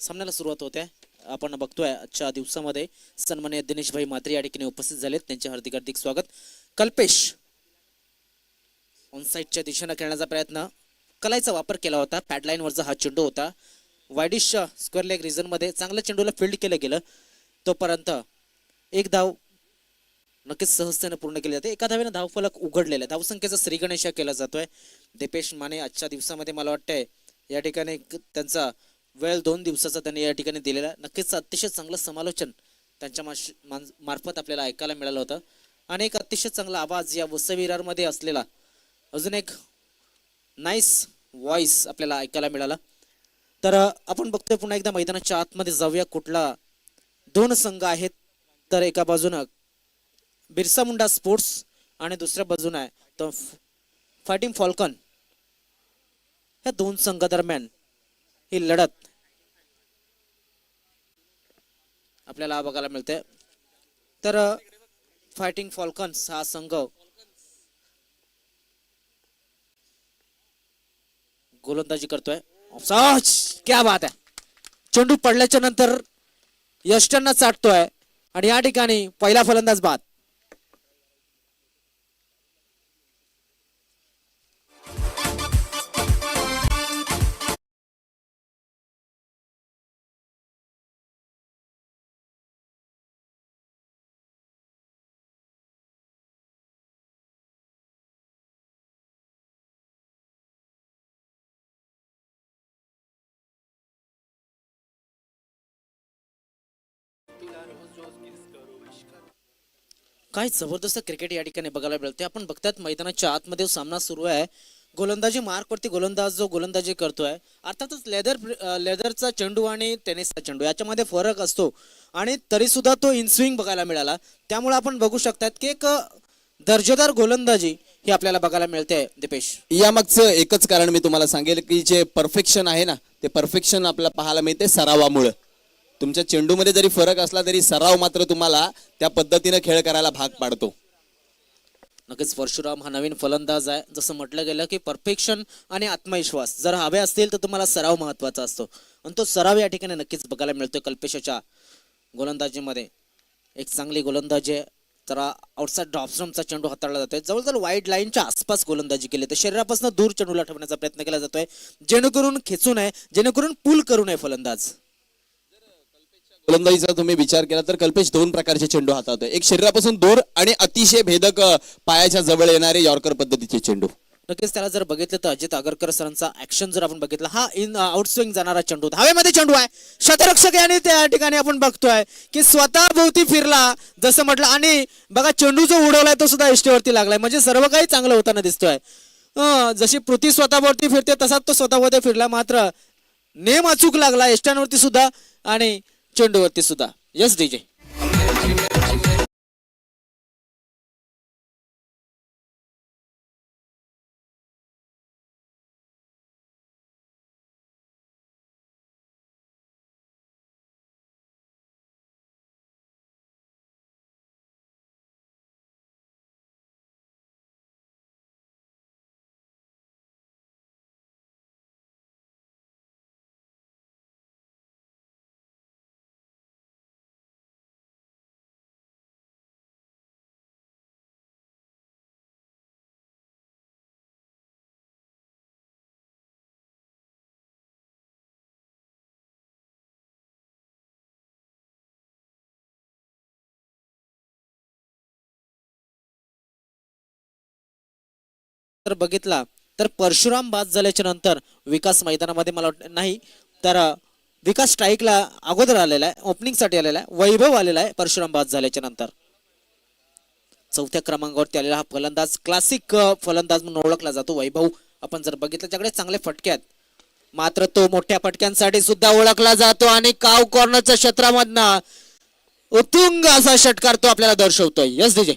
सामन्याला सुरुवात होते. आपण बघतोय आजच्या दिवसामध्ये सन्माननीय दिनेश भाई म्हात्रे या ठिकाणी उपस्थित झालेत. त्यांचे हार्दिक हार्दिक स्वागत. कल्पेश ऑन साइडच्या दिशेने खेळण्याचा प्रयत्न, कलाईचा वापर केला होता. पॅडलाईन वरचा हा चेंडू होता. वाईडिश स्क्वेअर लेग रिजन मध्ये चांगल्या चेंडूला फील्ड केलं गेलं. तोपर्यंत एक धाव नक्कीच सहजतेने पूर्ण केली जाते. एका धावेने धावफलक उघडलेला आहे. धावसंख्येचा श्रीगणेशा केला जातोय. दीपेश माने आजच्या दिवसामध्ये मला वाटतंय या ठिकाणी त्यांचा वेळ 2 दिवसाचा त्यांनी या ठिकाणी दिलेला. नक्कीच अतिशय चांगलं समालोचन त्यांच्या मार्फत आपल्याला ऐकायला मिळालं होतं आणि एक अतिशय चांगला आवाज या वसविरारमध्ये असलेला अजून एक नाईस व्हॉइस आपल्याला ऐकायला मिळाला. तर आपण बघतोय पुन्हा एकदा मैदानाच्या आतमध्ये जाऊया. कुठला 2 संघ आहेत, तर एका बाजूनं बिरसा मुंडा स्पोर्ट्स आणि दुसऱ्या बाजून आहे तो फायटिंग फॉल्कन. या 2 संघादरम्यान ही लढत आपल्याला बघायला मिळते. तर फायटिंग फॉल्कन्स हा संघ गोलंदाजी करतोय. क्या बात आहे. चेंडू पडल्याच्या नंतर यष्टांना चाटतोय आणि या ठिकाणी पहिला फलंदाज बाद. काय जबरदस्त क्रिकेट या ठिकाणी बघायला मिळते. आपण बघतात मैदानाच्या आतमध्ये सामना सुरू आहे. गोलंदाजी मार्कवरती गोलंदाज जो गोलंदाजी करतोय, अर्थातच लेदरचा चेंडू आणि टेनिसचा चेंडू याच्यामध्ये फरक असतो आणि तरी सुद्धा तो इन स्विंग बघायला मिळाला. त्यामुळे आपण बघू शकतात की एक दर्जेदार गोलंदाजी ही आपल्याला बघायला मिळते. दीपेश, यामागचं एकच कारण मी तुम्हाला सांगेल की जे परफेक्शन आहे ना, ते परफेक्शन आपल्याला पाहायला मिळते सरावामुळे. तुमच्या चेंडूमध्ये जरी फरक असला तरी सराव मात्र तुम्हाला त्या पद्धतीने खेळ करायला भाग पाडतो. नक्कीच परशुराम हा नवीन फलंदाज आहे. जसं म्हटलं गेलं की परफेक्शन आणि आत्मविश्वास जर हवे असतील तर तुम्हाला सराव महत्वाचा असतो आणि तो सराव या ठिकाणी नक्कीच बघायला मिळतोय कल्पेशाच्या गोलंदाजीमध्ये. एक चांगली गोलंदाजी आहे. तर आउटसाइड ड्रॉपस्टम्पचा चेंडू हाताळला जातोय. जवळजवळ वाईड लाईनच्या आसपास गोलंदाजी केली तर शरीरापासून दूर चेंडूला ठेवण्याचा प्रयत्न केला जातोय, जेणेकरून खेचू नये, जेणेकरून पुल करू नये फलंदाज. गोलंदाजीचा तुम्ही विचार केला तर कल्पेश 2 प्रकारचे चेंडू हाताळतोय. एक शरीरापासून दूर आणि अतिशय भेदक पायाच्या जवळ येणारे यॉर्कर पद्धतीचे चेंडू. नक्कीच त्याला जर बघितलं तर अजित आगरकर सरांचा ऍक्शन जर आपण बघितला, हा इन आउटस्विंग जाणारा चेंडू हवेमध्ये चेंडू आहे. शतरक्षक याने त्या ठिकाणी आपण बघतोय की स्वतः भोवती फिरला जसं म्हटलं आणि बघा चेंडू जो उडवलाय तो सुद्धा इष्टेवरती लागलाय. म्हणजे सर्व काही चांगलं होताना दिसतोय. जशी पृथ्वी स्वतःवरती फिरते तसाच तो स्वतःवरती फिरला, मात्र नेम अचूक लागला इष्टांवरती सुद्धा आणि चेंडूवरती सुद्धा. Yes DJ. तर बघितला तर परशुराम बाद झाल्याच्या नंतर विकास मैदानामध्ये मला नाही तर विकास स्ट्राईकला अगोदर आलेला आहे, ओपनिंग साठी आलेला आहे. वैभव आलेला आहे परशुराम बाद झाल्याच्या नंतर. 4थ्या क्रमांकावरती आलेला हा फलंदाज क्लासिक फलंदाज म्हणून ओळखला जातो वैभव. आपण जर बघितलं त्याकडे चांगले फटके आहेत, मात्र तो मोठ्या फटक्यांसाठी सुद्धा ओळखला जातो आणि काव कॉर्नरच्या क्षेत्रामधनं उत्तुंग असा षटकार तो आपल्याला दर्शवतोय. Yes DJ.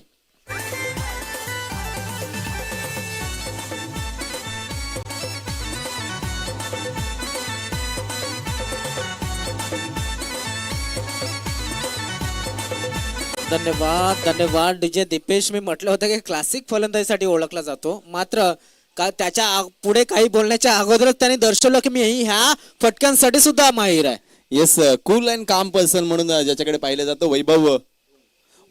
धन्यवाद धन्यवाद डीजे दीपेश. मी म्हटलं होतं की क्लासिक फलंदाजीसाठी ओळखला जातो, मात्र का त्याच्या पुढे काही बोलण्याच्या अगोदरच त्यांनी दर्शवलं की मी ह्या फटक्यांसाठी सुद्धा माहीर आहे. येस, कूल अँड काम पर्सन म्हणून ज्याच्याकडे पाहिलं जातं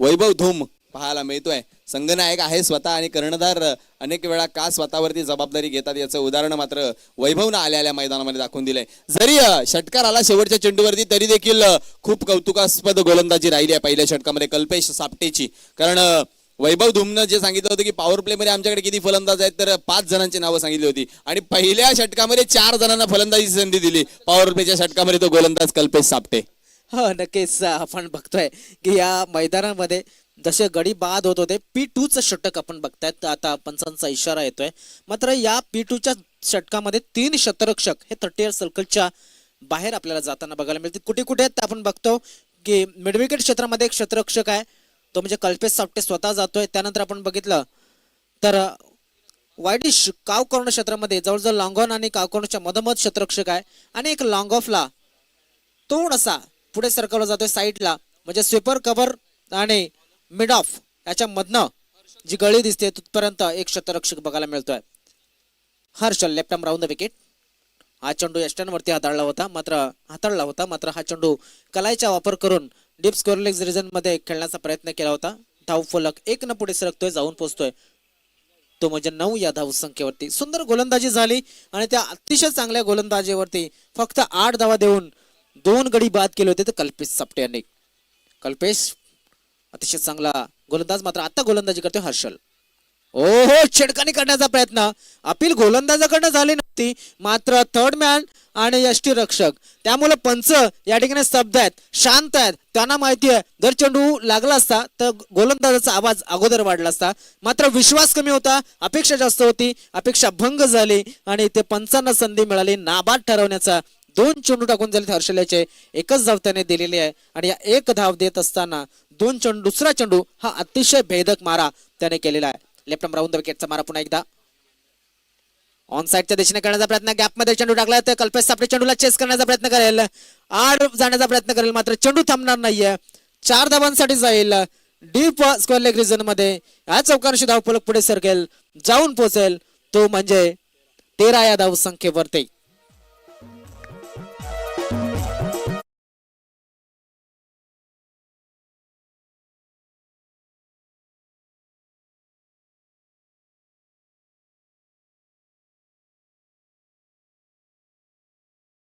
वैभव धूम पाहायला मिळतोय. संघनायक आहे स्वतः आणि कर्णधार अनेक वेळा का स्वतःवरती जबाबदारी घेतात याचं उदाहरण मात्र वैभवनं आल्या मैदानामध्ये दाखवून दिलंय. जरी षटकार आला शेवटच्या चेंडूवरती तरी देखील खूप कौतुकास्पद गोलंदाजी राहिली आहे पहिल्या षटकामध्ये कल्पेश सापटेची. कारण वैभव धूमनं जे सांगितलं होतं की पॉवर प्ले मध्ये आमच्याकडे किती फलंदाज आहेत तर 5 जणांची नावं सांगितली होती आणि पहिल्या षटकामध्ये 4 जणांना फलंदाजीची संधी दिली. पॉवर प्लेच्या षटकामध्ये तो गोलंदाज कल्पेश सापटे. हो नक्कीच आपण बघतोय की या मैदानामध्ये जसे गडी बाद होत होते P2चं षटक आपण बघतायत. आता पंचांचा इशारा येतोय. मात्र या P2च्या षटकामध्ये 3 शतरक्षक हे 30 सर्कलच्या बाहेर आपल्याला जाताना बघायला मिळते. कुठे कुठे आपण बघतो की मिडविकेट क्षेत्रामध्ये एक शतरक्षक आहे तो म्हणजे कल्पेश सापटे स्वतः जातोय. त्यानंतर आपण बघितलं तर वाईडिश काव कॉर्नर क्षेत्रामध्ये जवळजवळ लॉंग ऑन आणि काव कॉर्नरच्या मधोमध शतरक्षक आहे आणि एक लॉंग ऑफला थोडासा पुढे सरकवला जातोय साईडला म्हणजे स्वीपर कव्हर आणि मिड ऑफ याच्या मधनं जी गळी दिसते तिथपर्यंत एक शतरक्षक बघायला मिळतोय. Harshal left arm round the wicket. हा चेंडू यष्टांवरती हाताळला होता मात्र हा चेंडू कलाईचा वापर करून डीप स्कोअर लेग रिजन मध्ये खेळण्याचा प्रयत्न केला होता. धाव फलक 1 न पुढे सरकतोय जाऊन पोहोचतोय तो म्हणजे 9 या धाव संख्येवरती. सुंदर गोलंदाजी झाली आणि त्या अतिशय चांगल्या गोलंदाजीवरती फक्त 8 धावा देऊन 2 गडी बाद केले होते तर कल्पेश सापटे यांनी. कल्पेश अतिशय चांगला गोलंदाज मात्र आता गोलंदाजी करतोय हर्षल. ओहो छेडखानी करण्याचा प्रयत्न अपील गोलंदाजाकडनं झाली नव्हती मात्र थर्ड मॅन आणि यष्टीरक्षक त्यामुळे पंच या ठिकाणी स्तब्ध आहेत शांत आहेत. त्यांना माहिती आहे जर चेंडू लागला असता तर गोलंदाजाचा आवाज अगोदर वाढला असता. मात्र विश्वास कमी होता अपेक्षा जास्त होती अपेक्षा भंग झाली आणि ते पंचांना संधी मिळाली नाबाद ठरवण्याचा. 2 चेंडू टाकून झाले हर्षल्याचे 1च धाव त्याने दिलेली आहे आणि या 1 धाव देत असताना दुसरा चेंडू हा अतिशय भेदक मारा त्याने केलेला आहे. लेफ्ट आर्म राऊंड द विकेटचा मारा पुन्हा एकदा ऑन साइडच्या दिशेने करण्याचा प्रयत्न गॅपमध्ये चेंडू टाकला तर कल्पेश सापटे चेंडूला चेस करण्याचा प्रयत्न करेल आड जाण्याचा प्रयत्न करेल मात्र चेंडू थांबणार नाहीये. 4 धावांसाठी जाईल डीप स्क्वेअर लेग रिजन मध्ये. या चौकांशी धावफलक पुढे सरकेल जाऊन पोहोचेल तो म्हणजे 13 या धाव संख्येवरती.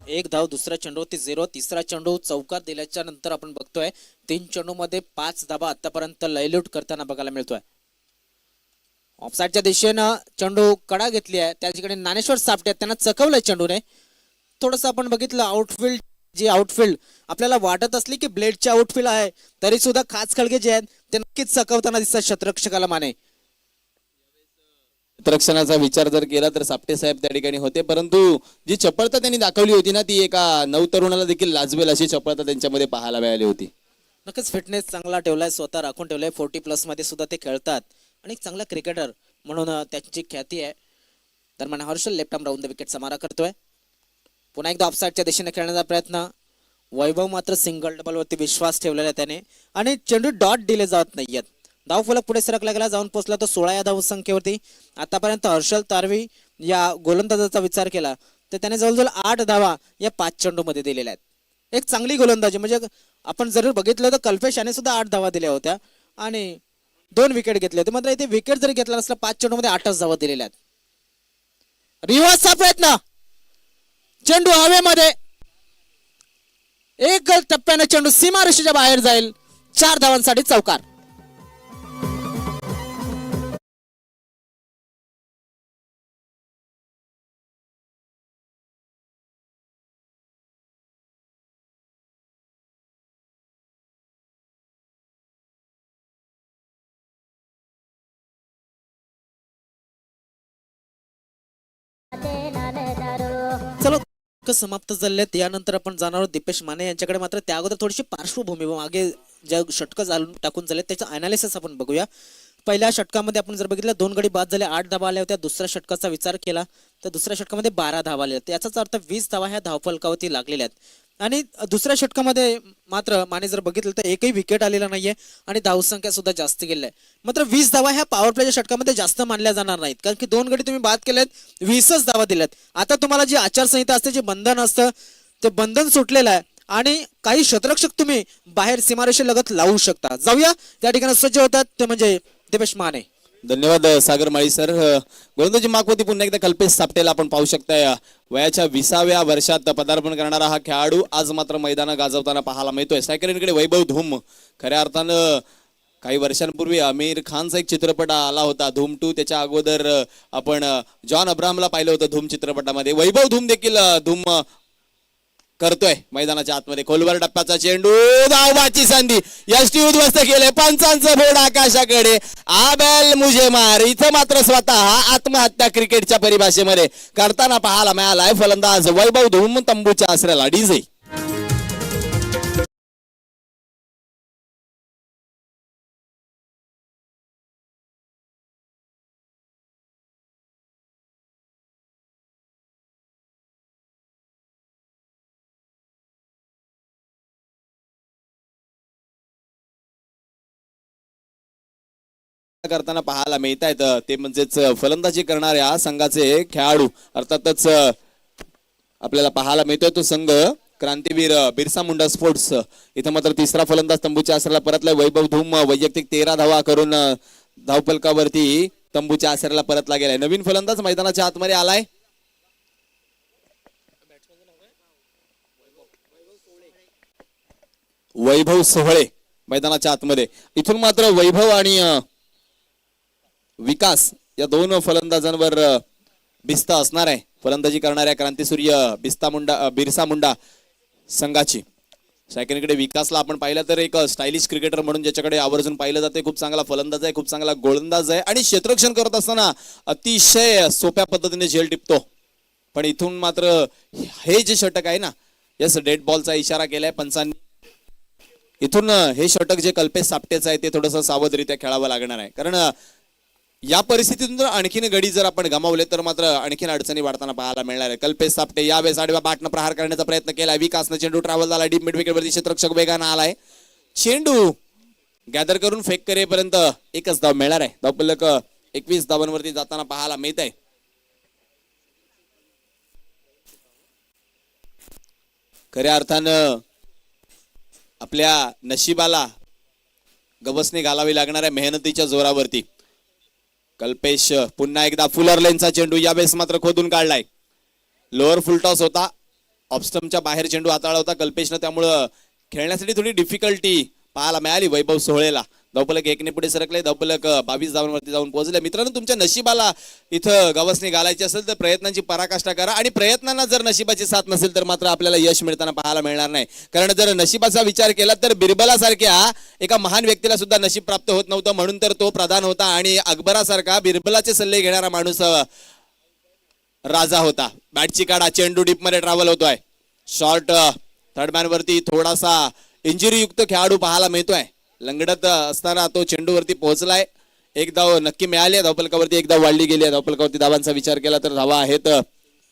एक धाव दुसरा चेंडूवरती 0. तिसरा चेंडू चौकार दिल्याच्या नंतर आपण बघतोय 3 चेंडू मध्ये 5 धावा आतापर्यंत लयलूट करताना बघायला मिळतोय. ऑफसाईडच्या दिशेनं चेंडू कडा घेतली आहे त्या ठिकाणी ज्ञानेश्वर सापटे त्यांना चकवलंय चेंडूने. थोडंसं आपण बघितलं आउटफील्ड जी आउटफील्ड आपल्याला वाटत असली की ब्लेडचे आउटफील्ड आहे तरी सुद्धा खास खळगे जे आहेत ते नक्कीच चकवताना दिसतात शतरक्षकाला माने. रक्षणाचा विचार जर केला तर सापटे साहेब त्या ठिकाणी होते परंतु जी चपळता त्यांनी दाखवली होती ना ती एका नवतरुणाला देखील लाजवेल अशी चपळता त्यांच्यामध्ये पाहायला मिळाली होती. नक्कीच फिटनेस चांगला ठेवलाय स्वतः राखून ठेवलाय. 40+ मध्ये सुद्धा ते खेळतात आणि एक चांगला क्रिकेटर म्हणून त्यांची ख्याती आहे. दरम्यान Harshal left arm round the विकेटचा मारा करतोय. पुन्हा एकदा ऑफसाईडच्या दिशेने खेळण्याचा प्रयत्न. वैभव मात्र सिंगल डबल वरती विश्वास ठेवलेला आहे त्याने आणि चेंडू डॉट दिले जात नाहीयेत. धाव फलक पुढे सरकला गेला जाऊन पोहोचला तो 16 या धाव संख्येवरती. आतापर्यंत हर्षल तारवी या गोलंदाजाचा विचार केला तर त्याने जवळजवळ 8 धावा या 5 चेंडू मध्ये दिलेल्या आहेत. एक चांगली गोलंदाजी म्हणजे आपण जर बघितलं तर कल्पेश याने सुद्धा 8 धावा दिल्या होत्या आणि 2 विकेट घेतले होते. मात्र इथे विकेट जरी घेतला नसला 5 चेंडू मध्ये 8च धावा दिलेल्या आहेत. रिव्हर्सचा प्रयत्न चेंडू हवेमध्ये एक टप्प्याने चेंडू सीमारेषेच्या बाहेर जाईल. 4 धावांसाठी चौकार. चलो समाप्त झालेत. यानंतर आपण जाणार आहोत दीपेश माने यांच्याकडे. मात्र त्या अगोदर थोडीशी पार्श्वभूमी मागे ज्या षटकं टाकून झाले त्याचं अनालिसिस आपण बघूया. पहिल्या षटकामध्ये आपण जर बघितलं 2 गडी बाद झाले 8 धावा आल्या होत्या. दुसऱ्या षटकाचा विचार केला तर दुसऱ्या षटकामध्ये 12 धावा आल्या. याचाच अर्थ 20 धावा ह्या धावफलकावरती लागलेल्या आहेत. आणि दुसऱ्या षटकामध्ये मात्र माने जर बघितलं तर एकही विकेट आलेला नाहीये आणि धावसंख्या सुद्धा जास्त गेलेली आहे. मात्र 20 धावा ह्या पॉवर प्लेच्या षटकामध्ये जास्त मानल्या जाणार नाहीत कारण की 2 गडी तुम्ही बाद केलेत 20च धावा दिल्यात. आता तुम्हाला जी आचारसंहिता असते जे बंधन असतं ते बंधन सुटलेलं आहे आणि काही शतरक्षक तुम्ही बाहेर सीमारेषेलगत लावू शकता. जाऊया त्या ठिकाणी सज्ज होतात ते म्हणजे दिपेश माने. धन्यवाद सागर माळी सर. गोलंदाजी मागवरती पुन्हा एकदा कल्पेश सापटेला आपण पाहू शकताय. वयाच्या 20व्या वर्षात पदार्पण करणारा हा खेळाडू आज मात्र मैदान गाजवताना पाहायला मिळतोय. सायकलीकडे वैभव धूम. खऱ्या अर्थानं काही वर्षांपूर्वी आमिर खानचा एक चित्रपट आला होता धूम 2. त्याच्या अगोदर आपण जॉन अब्राहमला पाहिलं होतं धूम चित्रपटामध्ये. वैभव धूम देखील धूम करतोय मैदानाच्या आतमध्ये. खोलवर टप्प्याचा चेंडू, धावबाची संधी, यष्टी उद्ध्वस्त केले. पंचांचं बोर्ड आकाशाकडे. आबेल मुझे मार. इथं मात्र स्वतः आत्महत्या क्रिकेटच्या परिभाषेमध्ये करताना पाहायला मिळालाय फलंदाज वैभव धूम तंबूच्या आसऱ्याला डीजे. करताना पाहायला मिळत आहेत ते म्हणजेच फलंदाजी करणाऱ्या संघाचे खेळाडू. अर्थातच आपल्याला पाहायला मिळतोय तो संघ क्रांतीवीर बिरसा मुंडा स्पोर्ट्स. इथं मात्र तिसरा फलंदाज तंबूच्या आसऱ्याला परतलाय. वैभव धूम वैयक्तिक 13 धावा करून धावफलकावरती तंबूच्या आसऱ्याला परतला गेलाय. नवीन फलंदाज मैदानाच्या आतमध्ये आलाय. वैभव सोहळे मैदानाच्या आतमध्ये. इथून मात्र वैभव आणि विकास या दोन फलंदाजांवर भिस्त असणार आहे फलंदाजी करणाऱ्या क्रांतीसूर्य बिरसा मुंडा संघाची. सेकंडकडे विकासला आपण पाहिलं तर एक स्टायलिश क्रिकेटर म्हणून ज्याच्याकडे आवर्जून पाहिलं जाते. खूप चांगला फलंदाज आहे, खूप चांगला गोलंदाज आहे आणि क्षेत्ररक्षण करत असताना अतिशय सोप्या पद्धतीने झेल टिपतो. पण इथून मात्र हे जे षटक आहे ना, यस डेड बॉलचा इशारा केलाय पंचांनी. इथून हे षटक जे कल्पेश सापटेचं आहे ते थोडंसं सावधरित्या खेळावं लागणार आहे. कारण या परिस्थितीतून जर आणखीन गडी जर आपण गमावले तर मात्र आणखीन अडचणी वाढताना पाहायला मिळणार आहे. कल्पेश सापटे यावेळेस आडव्या बाटनं प्रहार करण्याचा प्रयत्न केला. विकासनं चेंडू ट्रॅव्हल झाला. डीप मिड विकेटवरती क्षेत्ररक्षक वेगानं आलाय. चेंडू गॅदर करून फेक करेपर्यंत एकच धाव मिळणार आहे. धावफलक 21 धावांवरती जाताना पाहायला मिळत आहे. खऱ्या अर्थानं आपल्या नशिबाला गवसणी घालावी लागणार आहे मेहनतीच्या जोरावरती. कल्पेश पुन्हा एकदा फुलर लेनचा चेंडू यावेळेस मात्र खोदून काढलाय. लोअर फुलटॉस होता. ऑफस्टमच्या बाहेर चेंडू हाताळला होता कल्पेशनं, त्यामुळं खेळण्यासाठी थोडी डिफिकल्टी पाहायला मिळाली वैभव सोहळेला. धावफलक 1 पुढे सरकले. धावफलक 22 धावांवरती जाऊन पोहोचले. मित्रांनो, तुमच्या नशिबाला इथं गवसणी घालायची असेल तर प्रयत्नांची पराकाष्ठा करा आणि प्रयत्नांना जर नशिबाची साथ नसेल तर मात्र आपल्याला यश मिळताना पाहायला मिळणार नाही. कारण जर नशिबाचा विचार केला तर बिरबलासारख्या एका महान व्यक्तीला सुद्धा नशीब प्राप्त होत नव्हतं, म्हणून तर तो प्रधान होता आणि अकबरासारखा बिरबलाचे सल्ले घेणारा माणूस राजा होता. बॅटची काढा, चेंडू डीप मध्ये ट्रॅव्हल होतोय. शॉर्ट थर्ड मॅन वरती थोडासा इंजुरी युक्त खेळाडू पाहायला मिळतोय. लंगडत असताना तो चेंडूवरती पोहोचलाय. एक धाव नक्की मिळाली. धावफलकावरती एक धाव वाढली गेली. धावफलकावरती धावांचा विचार केला तर धावा आहेत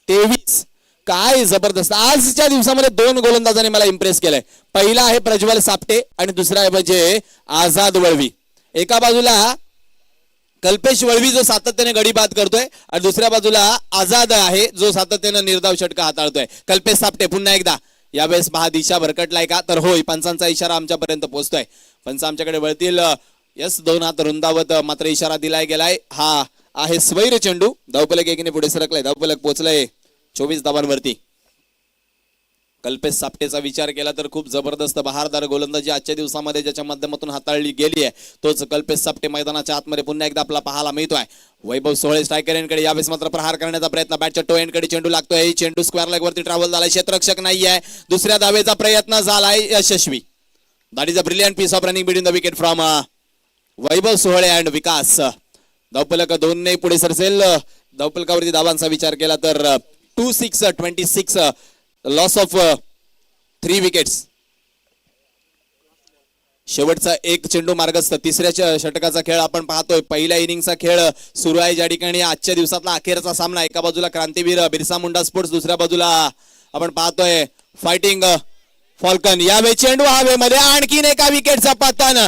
23. काय जबरदस्त आजच्या दिवसामध्ये 2 गोलंदाजांनी मला इम्प्रेस केलंय. पहिला आहे प्रज्वल सापटे आणि दुसरा आहे म्हणजे आझाद वळवी. एका बाजूला कल्पेश वळवी जो सातत्याने गडी बाद करतोय आणि दुसऱ्या बाजूला आझाद आहे जो सातत्याने निर्धाव षटक हाताळतोय. कल्पेश सापटे पुन्हा एकदा. यावेळेस पहा दिशा भरकटलाय का तर होय, पंचांचा इशारा आमच्यापर्यंत पोहोचतोय. पंच आमच्याकडे वळतील. यस 2 हात रुंदावत मात्र इशारा दिलाय गेलाय. हा आहे स्वैर चेंडू. धावफलक 1 पुढे सरकलाय. धावफलक पोहोचलाय 24 धावांवरती. कल्पेश सापटेचा विचार केला तर खूप जबरदस्त बहारदार गोलंदाजी आजच्या दिवसामध्ये ज्याच्या माध्यमातून हाताळली गेली आहे तोच कल्पेश सापटे मैदानाच्या आतमध्ये पुन्हा एकदा आपला पाहायला मिळतोय. वैभव सोहळे स्ट्रायकर एंडकडे यावेळेस मात्र प्रहार करण्याचा प्रयत्न. बॅटच्या टो एंडकडे चेंडू लागतोय. चेंडू स्क्वेअर लेग वरती ट्रॅव्हल झालाय. क्षेत्ररक्षक नाहीये. दुसऱ्या धावेचा प्रयत्न झालाय यशस्वी. That is a brilliant piece of running between the wicket from Vaibhav Sohale and विकास. धावफलक 2 पुढे सरसेल. धावफलकावरती धावांचा विचार केला तर 26 लॉस ऑफ 3 विकेट्स. शेवटचा एक चेंडू मार्गस्थ. तिसऱ्या षटकाचा खेळ आपण पाहतोय. पहिल्या इनिंगचा खेळ सुरू आहे ज्या ठिकाणी आजच्या दिवसातला अखेरचा सामना. एका बाजूला क्रांतीवीर बिरसा मुंडा स्पोर्ट्स, दुसऱ्या बाजूला आपण पाहतोय फायटिंग फॉल्कन. यावेळी चेंडू हवेमध्ये. आणखीन एका विकेटचा पतन.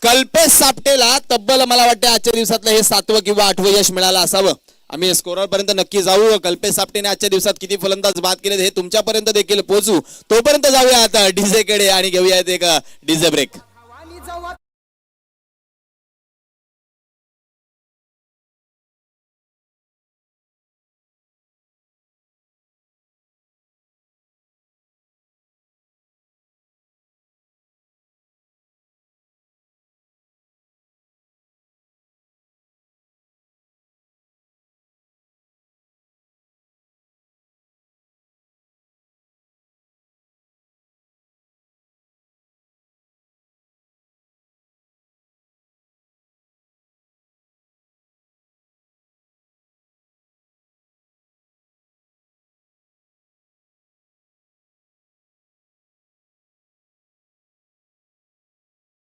कल्पेश सापटेला तब्बल मला वाटतं आजच्या दिवसातलं हे 7वं किंवा 8वं यश मिळालं असावं. आम्ही स्कोरर पर्यंत नक्की जाऊ. कल्पेश सापटेने आजच्या दिवसात किती फलंदाज बाद केलेत हे तुमच्यापर्यंत देखील पोहोचू. तोपर्यंत जाऊया आता डीजे कडे आणि घेऊयात एक डीजे ब्रेक.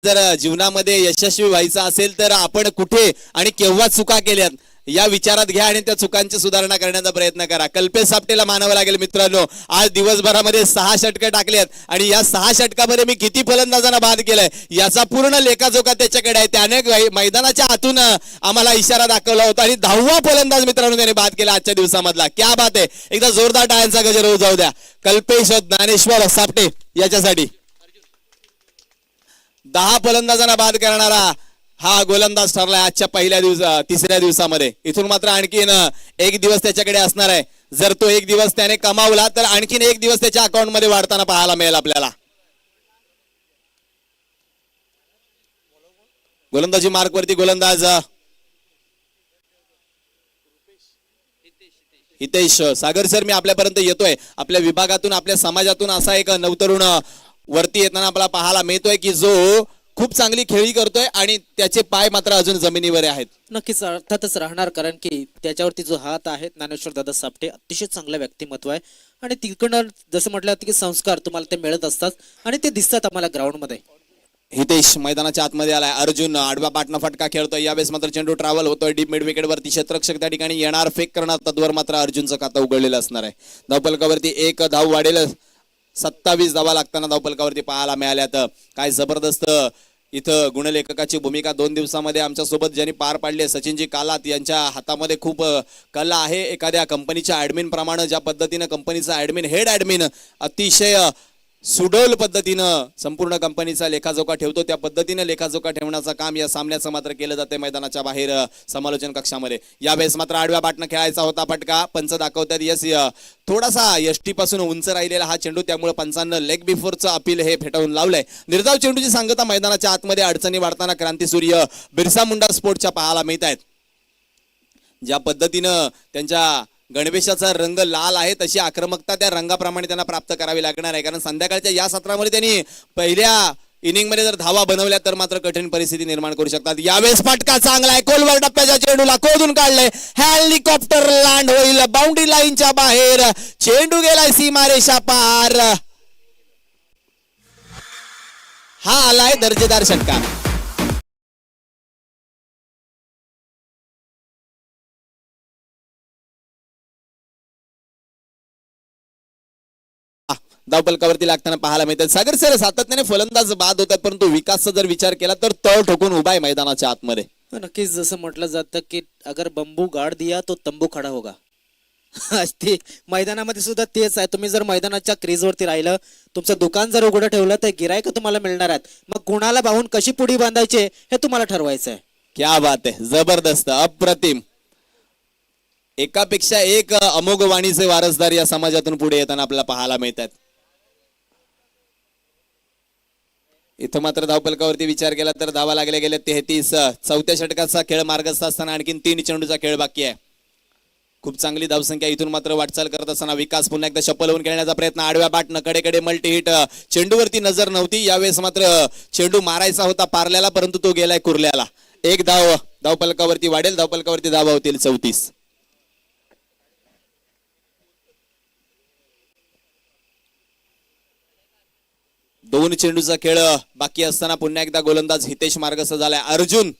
जर जीवनामध्ये यशस्वी व्हायचं असेल तर आपण कुठे आणि केव्हा चुका केल्यात या विचारात घ्या आणि त्या चुकांची सुधारणा करण्याचा प्रयत्न करा. कल्पेश सापटेला मानावं लागेल मित्रांनो. आज दिवसभरामध्ये 6 षटकं टाकलेत आणि या 6 षटकामध्ये मी किती फलंदाजांना बाद केलाय याचा पूर्ण लेखाजोखा त्याच्याकडे आहे. त्याने मैदानाच्या आतून आम्हाला इशारा दाखवला होता आणि 10वा फलंदाज मित्रांनो त्याने बाद केला आजच्या दिवसामधला. क्या बात आहे. एकदा जोरदार टाळ्यांचा गजर होऊ जाऊ द्या कल्पेश ज्ञानेश्वर सापटे याच्यासाठी. 10 फलंदाजांना बाद करणारा हा गोलंदाज ठरलाय आजच्या तिसऱ्या दिवसामध्ये. इथून मात्र आणखीन एक दिवस त्याच्याकडे असणार आहे. जर तो एक दिवस त्याने कमावला तर आणखीन एक दिवस त्याच्या अकाउंट मध्ये वाढताना पाहायला मिळेल आपल्याला. गोलंदाजी मार्क वरती गोलंदाज हितेश सागर सर, मी आपल्यापर्यंत येतोय. आपल्या विभागातून आपल्या समाजातून असा एक नवतरुण वरती येताना आपल्याला पाहायला मिळतोय की जो खूप चांगली खेळी करतोय आणि त्याचे पाय मात्र अजून जमिनीवर आहेत. नक्कीच अर्थातच राहणार, कारण की त्याच्यावरती जो हात आहे ज्ञानेश्वर दादा सापटे अतिशय चांगलं व्यक्तिमत्व आहे आणि तिकडनं जसं म्हटलं की संस्कार तुम्हाला ते मिळत असतात आणि ते दिसतात आम्हाला ग्राउंड मध्ये. हितेश मैदानाच्या आतमध्ये आलाय. अर्जुन आडवा पाटणा फटका खेळतोय. यावेळेस मात्र चेंडू ट्रॅव्हल होतोय डीप मिड विकेट वरती. क्षेत्ररक्षक त्या ठिकाणी येणार फेक करणार. तद्वर मात्र अर्जुनचं खातं उघडलेलं असणार आहे. धावफलकावरती 1 धाव वाढेल. 27 धावा लागताना धावफलकावरती पाहायला मिळाल्यात. काय जबरदस्त इथं गुणलेखकाची भूमिका 2 दिवसामध्ये आमच्या सोबत ज्यांनी पार पाडली आहे सचिनजी कालात यांच्या हातामध्ये खूप कला आहे. एखाद्या कंपनीच्या ऍडमिन प्रमाणे ज्या पद्धतीनं कंपनीचा ऍडमिन हेड ऍडमिन अतिशय सुडोल पद्धतीनं संपूर्ण कंपनीचा लेखाजोखा ठेवतो त्या पद्धतीने लेखाजोखा ठेवण्याचं काम या सामन्याचं मात्र केलं जाते मैदानाच्या बाहेर समालोचन कक्षामध्ये. यावेळेस मात्र आडव्या बाटनं खेळायचा होता फटका. पंच दाखवतात यस थोडासा यष्टी पासून उंच राहिलेला हा चेंडू, त्यामुळे पंचांना लेग बिफोरचं अपील हे फेटाळून लावलंय. निर्धाव चेंडूची सांगता मैदानाच्या आतमध्ये अडचणी वाढताना क्रांतीसूर्य बिरसा मुंडा स्पोर्टच्या पाहायला मिळत आहेत. ज्या पद्धतीनं त्यांच्या गणवेशाचा रंग लाल आहे तशी आक्रमकता त्या रंगाप्रमाणे त्यांना प्राप्त करावी लागणार आहे, कारण संध्याकाळच्या या सत्रामध्ये त्यांनी पहिल्या इनिंग मध्ये जर धावा बनवल्या तर मात्र कठीण परिस्थिती निर्माण करू शकतात. यावेळेस फटका चांगला आहे. खोलवर टप्प्याच्या चेंडूला खोदून काढलंय. हेलिकॉप्टर लँड होईल बाउंड्री लाईनच्या बाहेर. चेंडू गेलाय सीमारेषा पार. हा आलाय दर्जेदार षटकार. धावफलकावरती लागताना पाहायला मिळतात. सागर सर सातत्याने फलंदाज बाद होतात, परंतु विकासचा जर विचार केला तर तळ ठोकून उभा आहे मैदानाच्या आतमध्ये. नक्कीच जसं म्हटलं जातं की अगर बंबू गाड दिया तो तंबू खडा होगा. ते मैदानामध्ये सुद्धा तेच आहे. तुम्ही जर मैदानाच्या क्रीजवरती राहिलं, तुमचं दुकान जर उघडं ठेवलं तर गिरायक तुम्हाला मिळणार आहेत. मग कोणाला बाहून कशी पुडी बांधायची हे तुम्हाला ठरवायचं आहे. क्या बात आहे. जबरदस्त अप्रतिम. एकापेक्षा एक अमोघ वाणीचे वारसदार या समाजातून पुढे येताना आपल्याला पाहायला मिळतात. इथं मात्र धावफलकावरती विचार केला तर धावा लागल्या गेल्या 33. चौथ्या षटकाचा खेळ मार्गस्थ असताना आणखीन 3 चेंडूचा खेळ बाकी आहे. खूप चांगली धावसंख्या. इथून मात्र वाटचाल करत असताना विकास पुन्हा एकदा शपल होऊन खेळण्याचा प्रयत्न. आडव्या बाटनं कडेकडे मल्टी हिट. चेंडूवरती नजर नव्हती. यावेळेस मात्र चेंडू मारायचा होता पारल्याला, परंतु तो गेलाय कुर्ल्याला. 1 धाव धावफलकावरती वाढेल. धावफलकावरती धावा होतील 34. दोन चेंडूचा खेळ बाकी असताना पुन्हा एकदा गोलंदाज हितेश मार्गस्थ झालाय. अर्जुन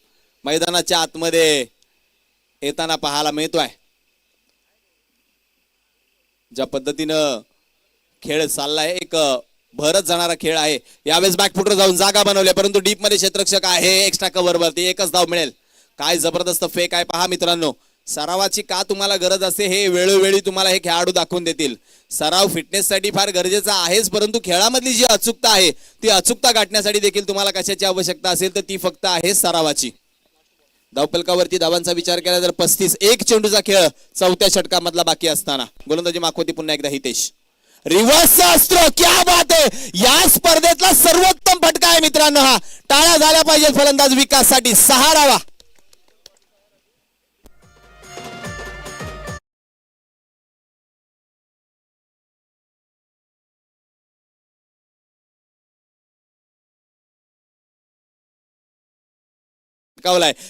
मैदानाच्या आतमध्ये येताना पाहायला मिळतोय. ज्या पद्धतीनं खेळ चाललाय एक भरत जाणारा खेळ आहे. यावेळेस बॅकफुटर जाऊन जागा बनवल्या, परंतु डीप मध्ये क्षेत्ररक्षक आहे. एक्स्ट्रा कव्हर वरती 1च धाव मिळेल. काय जबरदस्त फेक आहे पहा मित्रांनो. सरावाची का तुम्हाला गरज असते हे वेळोवेळी तुम्हाला हे खेळाडू दाखवून देतील. सराव फिटनेससाठी फार गरजेचा आहेच, परंतु खेळामधली जी अचूकता आहे ती अचूकता गाठण्यासाठी देखील तुम्हाला कशाची आवश्यकता असेल तर ती फक्त आहे सरावाची. धावपलकावरती धावांचा विचार केला तर 35. एक चेंडूचा खेळ चौथ्या षटकामधला बाकी असताना गोलंदाजी मागवती पुन्हा एकदा हितेश. रिव्हर्स अस्त्र, क्या बात आहे. या स्पर्धेतला सर्वोत्तम फटका आहे मित्रांनो हा. टाळ्या झाल्या पाहिजेत फलंदाज विकाससाठी. 6 धावा.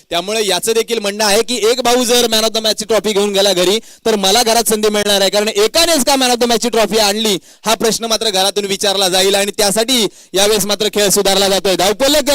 त्यामुळे याचं देखील म्हणणं आहे की एक भाऊ जर मॅन ऑफ द मॅचची ट्रॉफी घेऊन गेला घरी तर मला घरात संधी मिळणार आहे, कारण एकानेच का मॅन ऑफ द मॅचची ट्रॉफी आणली हा प्रश्न मात्र घरातून विचारला जाईल आणि त्यासाठी यावेळेस मात्र खेळ सुधारला जातोय. धावपलक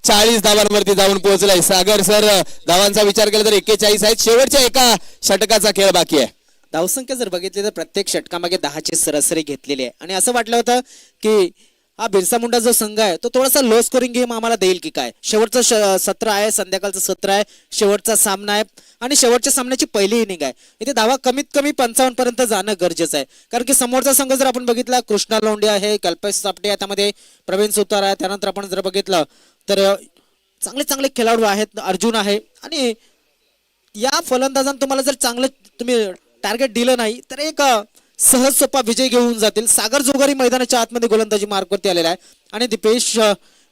40 धावांवरती जाऊन पोहोचलाय. सागर सर धावांचा विचार केला तर 41 आहेत. शेवटच्या एका षटकाचा खेळ बाकी आहे. धावसंख्या जर बघितली तर प्रत्येक षटकामागे 10ची सरासरी घेतलेली आहे आणि असं वाटलं होतं की हा बिरसा मुंडा जो संघ आहे तो थोडासा लो स्कोरिंग गेम आम्हाला देईल की काय. शेवटचं सत्र आहे, संध्याकाळचं सत्र आहे, शेवटचा सामना आहे आणि शेवटच्या सामन्याची पहिली इनिंग आहे. इथे धावा कमीत कमी 55 पर्यंत जाणं गरजेचं आहे, कारण की समोरचा संघ जर आपण बघितला कृष्णा लोंढे आहे, कल्पेश सापटे आहे, त्यामध्ये प्रवीण सुतार आहे. त्यानंतर आपण जर बघितलं तर चांगले चांगले खेळाडू आहेत, अर्जुन आहे आणि या फलंदाजांना तुम्हाला जर चांगलं तुम्ही टार्गेट दिलं नाही तर एक सहज सोपा विजय घेऊन जातील. सागर जोगारी मैदानाच्या आतमध्ये गोलंदाजी मार्कवरती आलेला आहे आणि दीपेश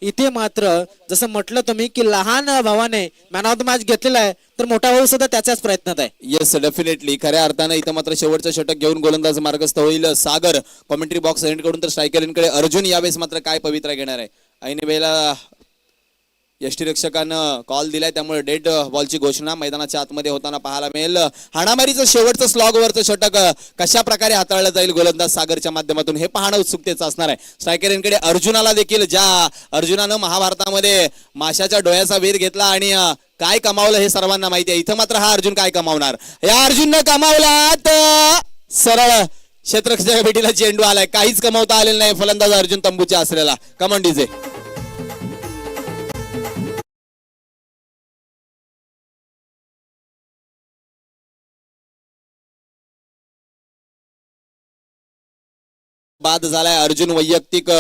इथे मात्र जसं म्हटलं तुम्ही की लहान भावाने मॅन ऑफ द मॅच घेतलेला आहे तर मोठा भाऊ सुद्धा त्याच्याच प्रयत्नात आहे. Yes definitely. खऱ्या अर्थानं इथं मात्र शेवटचं षटक घेऊन गोलंदाज मार्गस्थ होईल सागर. कॉमेंट्री बॉक्स एंड कडून तर स्ट्रायकरकडे अर्जुन यावेळेस मात्र काय पवित्रा घेणार आहे. ऐन वेळेला यष्टीरक्षकानं कॉल दिलाय त्यामुळे डेड बॉलची घोषणा मैदानाच्या आतमध्ये होताना पाहायला मिळेल. हाणामारीचं शेवटचं स्लॉगवरचं षटक कशा प्रकारे हाताळलं जाईल गोलंदाज सागरच्या माध्यमातून हे पाहणं उत्सुकतेचं असणार आहे. स्ट्रायकरकडे अर्जुनाला देखील, ज्या अर्जुनानं महाभारतामध्ये माशाच्या डोळ्याचा वेध घेतला आणि काय कमावलं हे सर्वांना माहिती आहे. इथं मात्र हा अर्जुन काय कमावणार. या अर्जुननं कमावला तर सरळ क्षेत्ररक्षकाच्या भेटीला चेंडू आलाय. काहीच कमावता आलेलं नाही फलंदाज अर्जुन तंबूच्या असलेला. Come on DJ. बाद झालाय अर्जुन. वैयक्तिक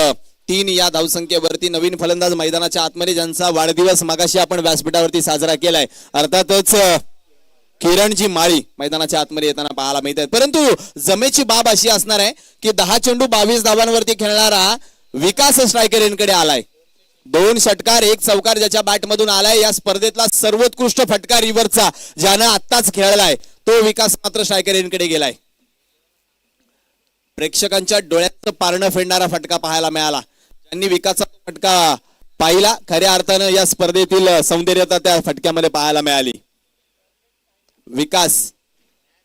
3 या धावसंख्येवरती. नवीन फलंदाज मैदानाच्या आतमध्ये ज्यांचा वाढदिवस मगाशी आपण व्यासपीठावरती साजरा केलाय अर्थातच किरणजी माळी मैदानाच्या आतमध्ये येताना पाहायला मिळत आहेत. परंतु जमेची बाब अशी असणार आहे की 10 चेंडू 22 धावांवरती खेळणारा विकास स्ट्रायकरकडे आलाय. 2 षटकार 1 चौकार ज्याच्या बॅटमधून आलाय. या स्पर्धेतला सर्वोत्कृष्ट फटका रिव्हरचा ज्यानं आत्ताच खेळलाय तो विकास मात्र स्ट्रायकरकडे गेलाय. प्रेक्षकांच्या डोळ्याचं पारणं फेडणारा फटका पाहायला मिळाला. ज्यांनी विकासचा फटका पाहिला खऱ्या अर्थानं या स्पर्धेतील सौंदर्यता त्या फटक्यामध्ये पाहायला मिळाली. विकास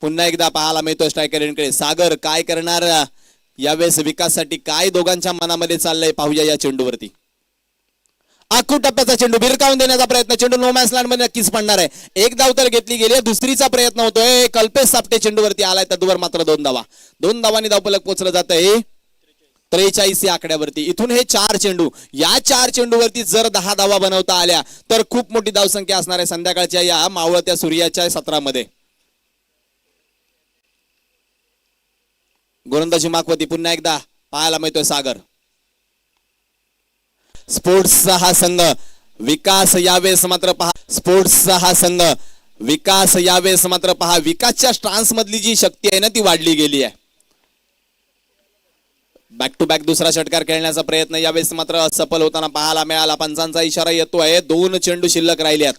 पुन्हा एकदा पाहायला मिळतो स्ट्रायकरकडे. सागर काय करणार यावेळेस विकाससाठी, काय दोघांच्या मनामध्ये चाललंय पाहूया या चेंडूवरती. आखू टप्प्याचा चेंडू भिरकावून देण्याचा प्रयत्न. चेंडू नो मॅन्स लँड मध्ये नक्कीच पडणार आहे. 1 धाव तर घेतली गेली, दुसरीचा प्रयत्न होतोय. कल्पेश सापटे चेंडूवरती आलाय. तदवर मात्र 2 धावा. 2 धावांनी धावपलक पोहोचलं जात आहे 43 या आकड्यावरती. इथून हे 4 चेंडू, या 4 चेंडूवरती जर 10 धावा बनवता आल्या तर खूप मोठी धावसंख्या असणार आहे संध्याकाळच्या या मावळत्या सूर्याच्या सत्रामध्ये. गोलंदाजी मागवती पुन्हा एकदा पाहायला मिळतोय सागर. स्पोर्ट्सचा हा संघ विकास यावेळेस मात्र पहा. स्पोर्ट्सचा हा संघ विकास यावेळेस मात्र पहा. विकासच्या स्ट्रान्स मधली जी शक्ती आहे ना ती वाढली गेली आहे. बॅक टू बॅक दुसरा षटकार खेळण्याचा प्रयत्न यावेळेस मात्र सफल होताना पाहायला मिळाला. पंचांचा इशारा येतोय. 2 चेंडू शिल्लक राहिल्यात.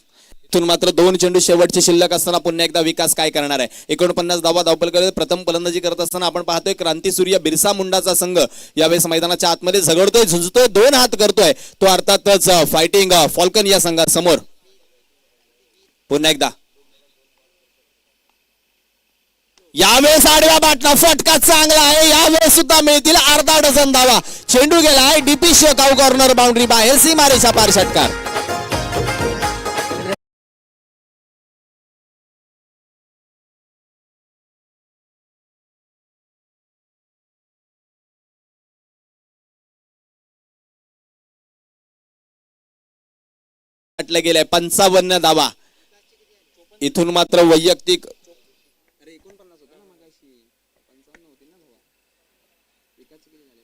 इथून मात्र 2 चेंडू शेवटचे शिल्लक असताना पुन्हा एकदा विकास काय करणार आहे. 49 धावा धावपल करत प्रथम फलंदाजी करत असताना आपण पाहतोय क्रांती सूर्य बिरसा मुंडाचा संघ यावेळेस मैदानाच्या आतमध्ये झगडतोय, झुंजतोय, 2 हात करतोय. तो अर्थातच फायटिंग फॉल्कन या संघासमोर. पुन्हा एकदा यावेळेस आडव्या बाटला फटका चांगला आहे. यावेळेस सुद्धा मिळतील अर्धा डझन धावा. चेंडू गेलाय डीपी शेकाव कॉर्नर बाउंड्री बाहेर सीमारेषा पार षटकार. गेलाय 55 धावा. इथून मात्र वैयक्तिक अरे 49 होता ना मगाशी 55 होतील ना भावा विकासचे किती झाले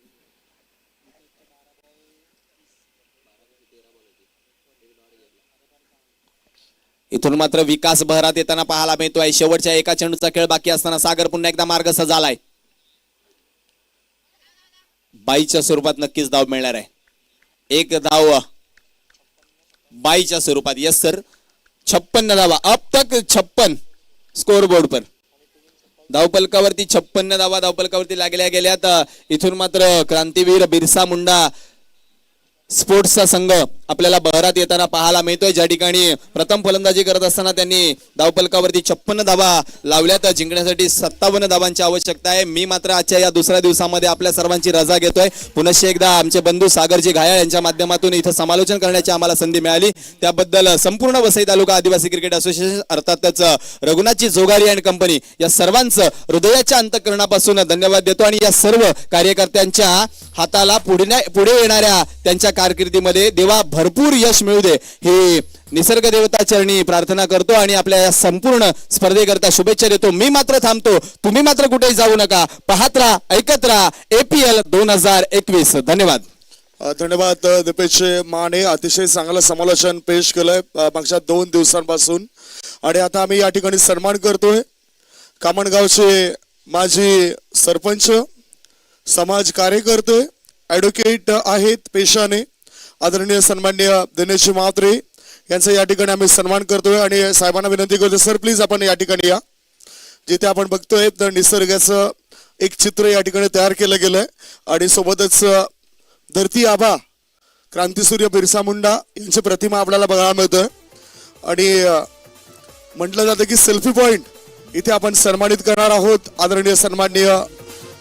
इथून मात्र विकास बहरात येताना पाहायला मिळतोय शेवटच्या एका चेंडूचा खेळ बाकी असताना सागर पुन्हा एकदा मार्ग सजालाय 22च्या स्वरूपात नक्कीच धाव मिळणार आहे एक धाव 22च्या स्वरूपात यस सर 56 धावा अब तक 56 स्कोर बोर्ड पर धावपलकावरती 56 धावा धावपलकावरती लागल्या गेल्यात इथून मात्र क्रांतीवीर बिरसा मुंडा स्पोर्ट्सचा संघ आपल्याला बहरात येताना पाहायला मिळतोय ज्या ठिकाणी प्रथम फलंदाजी करत असताना त्यांनी धावपलकावरती 56 धावा लावल्यात जिंकण्यासाठी 57 धावांची आवश्यकता आहे मी मात्र आजच्या या दुसऱ्या दिवसामध्ये आपल्या सर्वांची रजा घेतोय पुनश्च एकदा आमचे बंधू सागरजी घाया यांच्या माध्यमातून इथं समालोचन करण्याची आम्हाला संधी मिळाली त्याबद्दल संपूर्ण वसई तालुका आदिवासी क्रिकेट असोसिएशन अर्थातच रघुनाथजी जोगारी अँड कंपनी या सर्वांचं हृदयाच्या अंतःकरणापासून धन्यवाद देतो आणि या सर्व कार्यकर्त्यांच्या हाताला पुढे येणाऱ्या त्यांच्या कारकिर्दीमध्ये देवा भरपूर यश मिळू दे ही निसर्ग देवता चरणी प्रार्थना करतो आणि आपल्या या संपूर्ण स्पर्धेकरता शुभेच्छा देतो मी मात्र थांबतो तुम्ही मात्र कुठेही जाऊ नका पाहत राहा ऐकत राहा APL 2021 धन्यवाद धन्यवाद दीपेश माने अतिशय चांगलं समालोचन पेश केलंय मागच्या 2 दिवसांपासून आणि आता आम्ही या ठिकाणी सन्मान करतोय कामणगावचे माजी सरपंच समाज कार्यकर्ते ॲडव्होकेट आहेत पेशाने आदरणीय सन्माननीय दिनेश म्हात्रे यांचा या ठिकाणी आम्ही सन्मान करतोय आणि साहेबांना विनंती करतोय सर प्लीज आपण या ठिकाणी या जिथे आपण बघतोय तर निसर्गाचं एक चित्र या ठिकाणी तयार केलं गेलंय आणि सोबतच धरती आबा क्रांतीसूर्य बिरसा मुंडा यांची प्रतिमा आपल्याला बघायला मिळतोय आणि म्हटलं जातं की सेल्फी पॉइंट इथे आपण सन्मानित करणार आहोत आदरणीय सन्माननीय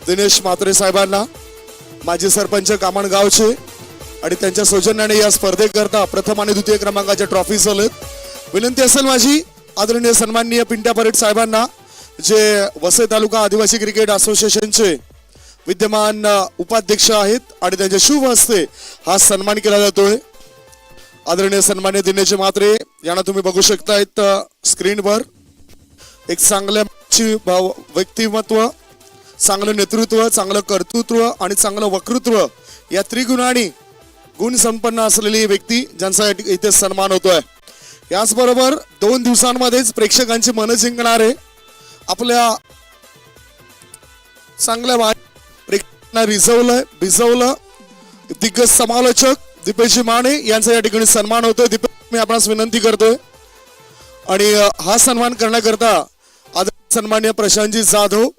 दिनेश म्हात्रे साहेबांना माजी सरपंच कामणगावचे आणि त्यांच्या सौजन्याने या स्पर्धेकरता प्रथम आणि द्वितीय क्रमांकाच्या ट्रॉफी झालेत विनंती असेल माझी आदरणीय सन्माननीय पिंट्या परेड साहेबांना जे वसई तालुका आदिवासी क्रिकेट असोसिएशनचे विद्यमान उपाध्यक्ष आहेत आणि त्यांच्या शुभ हस्ते हा सन्मान केला जातोय आदरणीय सन्माननीय दिनेश म्हात्रे यांना तुम्ही बघू शकतायत स्क्रीनवर एक चांगल्या व्यक्तिमत्व चांगलं नेतृत्व चांगलं कर्तृत्व आणि चांगलं वक्तृत्व या त्रिगुणांनी गुण संपन्न असलेली व्यक्ती ज्यांचा इथे सन्मान होतोय याचबरोबर 2 दिवसांमध्येच प्रेक्षकांची मनं जिंकणारे आपल्या चांगल्या प्रेक्षकांना भिजवलं दिग्गज समालोचक दीपेश माने यांचा या ठिकाणी सन्मान होतोय दीपेश मी आपणास विनंती करतोय आणि हा सन्मान करण्याकरता आदरणीय सन्माननीय प्रशांतजी जाधव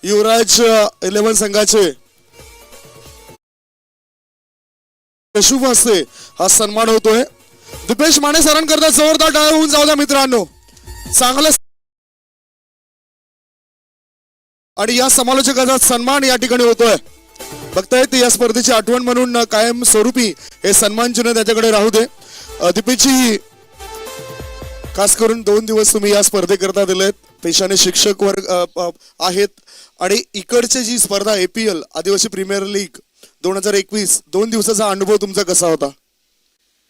युवराज 11 संघाचे शुभ हस्ते हा सन्मान होतोय दीपेश माने सरांकरता जोरदार टाळ्या होऊन जाऊ द्या मित्रांनो चांगलं आणि या समालोचकाचा सन्मान या ठिकाणी होतोय बघतायत या स्पर्धेची आठवण म्हणून कायम स्वरूपी हे सन्मान चिन्ह त्याच्याकडे राहू दे दीपेशजी खास करून 2 दिवस तुम्ही या स्पर्धेकरता दिलेत पेशाने शिक्षक वर्ग आहेत आणि इकडची जी स्पर्धा APL आदिवासी प्रीमियर लीग 2021 2 दिवसाचा अनुभव तुमचा कसा होता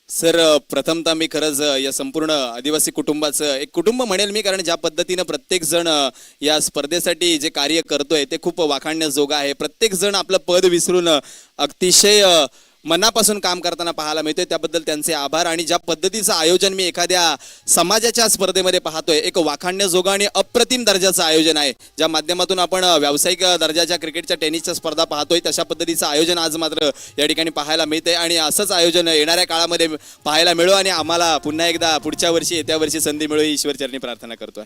सर प्रथमतः मी खरंच या संपूर्ण आदिवासी कुटुंबाचं एक कुटुंब म्हणेल मी कारण ज्या पद्धतीनं प्रत्येक जण या स्पर्धेसाठी जे कार्य करतोय ते खूप वाखाणण्याजोगं आहे प्रत्येक जण आपलं पद विसरून अतिशय मनापासून काम करताना पाहायला मिळतोय त्याबद्दल त्यांचे आभार आणि ज्या पद्धतीचं आयोजन मी एखाद्या समाजाच्या स्पर्धेमध्ये पाहतोय एक वाखाणण्याजोगं आणि अप्रतिम दर्जाचं आयोजन आहे ज्या माध्यमातून आपण व्यावसायिक दर्जाच्या क्रिकेटच्या टेनिसच्या स्पर्धा पाहतोय तशा पद्धतीचं आयोजन आज मात्र या ठिकाणी पाहायला मिळतंय आणि असंच आयोजन येणाऱ्या काळामध्ये पाहायला मिळो आणि आम्हाला पुन्हा एकदा पुढच्या वर्षी येत्या वर्षी संधी मिळो ही ईश्वरचरणी प्रार्थना करतोय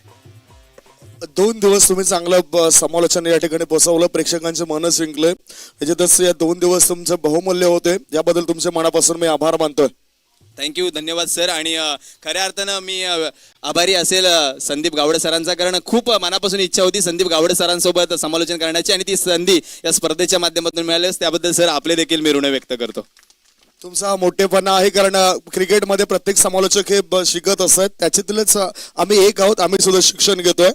2 दिवस तुम्ही चांगलं समालोचन या ठिकाणी बसवलं प्रेक्षकांचे मन जिंकले याच्यातच या 2 दिवस तुमचे बहुमूल्य होते याबद्दल तुमचे मनापासून मी आभार मानतोय थँक्यू धन्यवाद सर आणि खऱ्या अर्थानं मी आभारी असेल संदीप गावडे सरांचा कारण खूप मनापासून इच्छा होती संदीप गावडे सरांसोबत समालोचन करण्याची आणि ती संधी या स्पर्धेच्या माध्यमातून मिळाल्यास त्याबद्दल सर आपले देखील मी ऋण व्यक्त करतो तुमचा मोठेपणा आहे कारण क्रिकेटमध्ये प्रत्येक समालोचक हे शिकत असतात त्याच्यातीलच आम्ही एक आहोत आम्ही सुद्धा शिक्षण घेतोय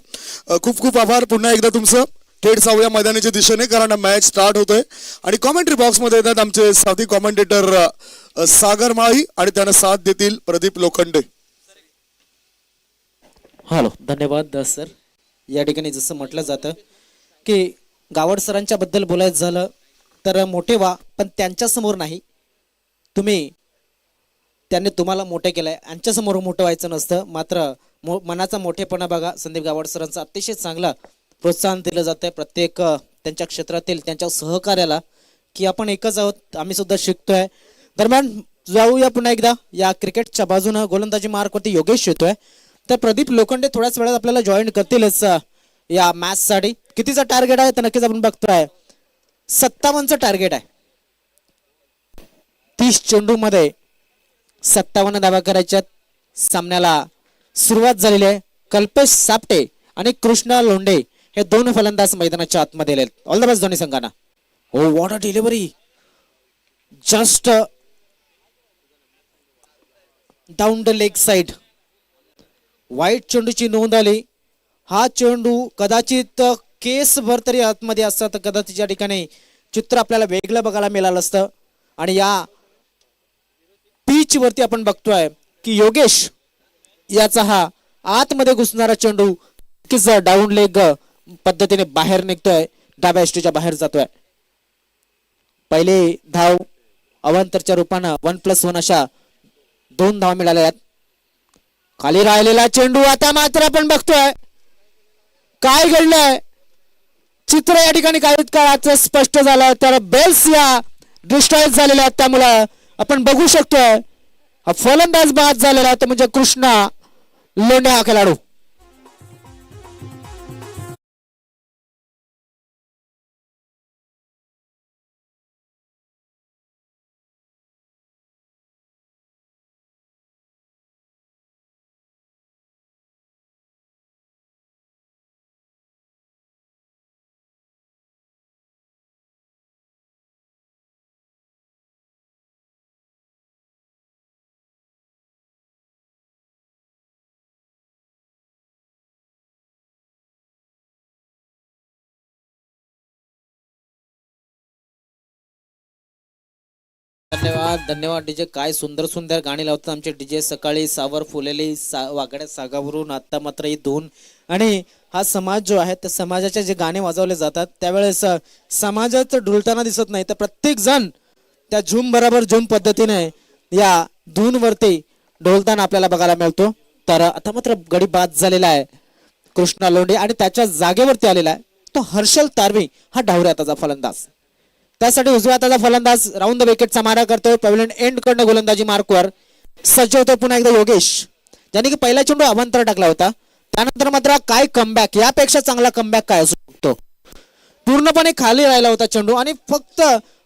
खूप खूप आभार पुन्हा एकदा तुमचं थेट जाऊया मैदानाच्या दिशेने कारण मॅच स्टार्ट होतोय आणि कॉमेंट्री बॉक्स मध्ये येतात आमचे साथी कॉमेंटेटर सागर माळी आणि त्यांना साथ देतील प्रदीप लोखंडे हॅलो धन्यवाद सर या ठिकाणी जसं म्हटलं जातं की गावड सरांच्या बद्दल बोलायचं झालं तर मोठे व्हा, पण त्यांच्या समोर नाही. त्यांनी तुम्हाला मोठे केलंय, यांच्यासमोर मोठं व्हायचं नसतं. मात्र मनाचा मोठेपणा बघा. संदीप गावड सरांचा अतिशय चांगला प्रोत्साहन दिलं जातंय प्रत्येक त्यांच्या क्षेत्रातील त्यांच्या सहकार्याला, की आपण एकच आहोत, आम्ही सुद्धा शिकतोय. दरम्यान जाऊया पुन्हा एकदा या क्रिकेटच्या बाजूनं. गोलंदाजी मार्कवरती योगेश येतोय, तर प्रदीप लोखंडे थोड्याच वेळात आपल्याला जॉईन करतीलच या मॅच साठी. कितीचा टार्गेट आहे तर नक्कीच आपण बघतोय 57चं टार्गेट आहे. 30 चेंडू मध्ये 57 धावा करायच्यात. सामन्याला सुरुवात झालेली आहे. कल्पेश सापटे आणि कृष्णा लोंढे हे दोन फलंदाज मैदानाच्या आतमध्ये आलेत. ऑल द बेस्ट दोन्ही संघांना. हो, what a delivery, just down the leg side. वाईट चेंडूची नोंद आली. हा चेंडू कदाचित केस भर तरी आतमध्ये असता तर कदाचित या ठिकाणी चित्र आपल्याला वेगळं बघायला मिळालं असतं. आणि या पिच वरती आपण बघतोय की योगेश याचा हा आतमध्ये घुसणारा चेंडू किस डाऊन लेग पद्धतीने बाहेर निघतोय, डाव्या एष्टीच्या बाहेर जातोय. पहिले धाव अवांतरच्या रूपानं 1+1 अशा 2 धावा मिळाल्या आहेत. खाली राहिलेला चेंडू आता मात्र आपण बघतोय काय घडलंय. चित्र या ठिकाणी काही काळाचं स्पष्ट झालं तर बेल्स या डिस्ट्रॉय झालेल्या आहेत. त्यामुळं आपण बघू शकतोय हा फलंदाज बाद झालेला तो म्हणजे कृष्णा लोंढे हा खेळाडू. धन्यवाद धन्यवाद डीजे. काय सुंदर सुंदर गाणी लावतात आमचे डीजे. सकाळी सावर फुलेली वाकड्या सागावरून, आता मात्र ही धून. आणि हा समाज जो आहे त्या समाजाचे जे गाणे वाजवले जातात त्यावेळेस समाजाचं ढुलताना दिसत नाही, तर प्रत्येक जण त्या झूम बरोबर झूम पद्धतीने या धून वरती ढोलताना आपल्याला बघायला मिळतो. तर आता मात्र गडी बाद झालेला आहे कृष्णा लोंढे आणि त्याच्या जागेवरती आलेला आहे तो हर्षल तारवी हा डावऱ्या हाताचा फलंदाज. त्यासाठी उजव्या हाताचा फलंदाज राऊंड द विकेटचा मारा करतोय. पॅव्हलियन एंड कडनं गोलंदाजी मार्कवर सज्ज होतोय पुन्हा एकदा योगेश, ज्याने की पहिला चेंडू अवांतर टाकला होता. त्यानंतर मात्र काय कमबॅक, यापेक्षा चांगला कमबॅक काय असू शकतो. पूर्णपणे खाली राहिला होता चेंडू आणि फक्त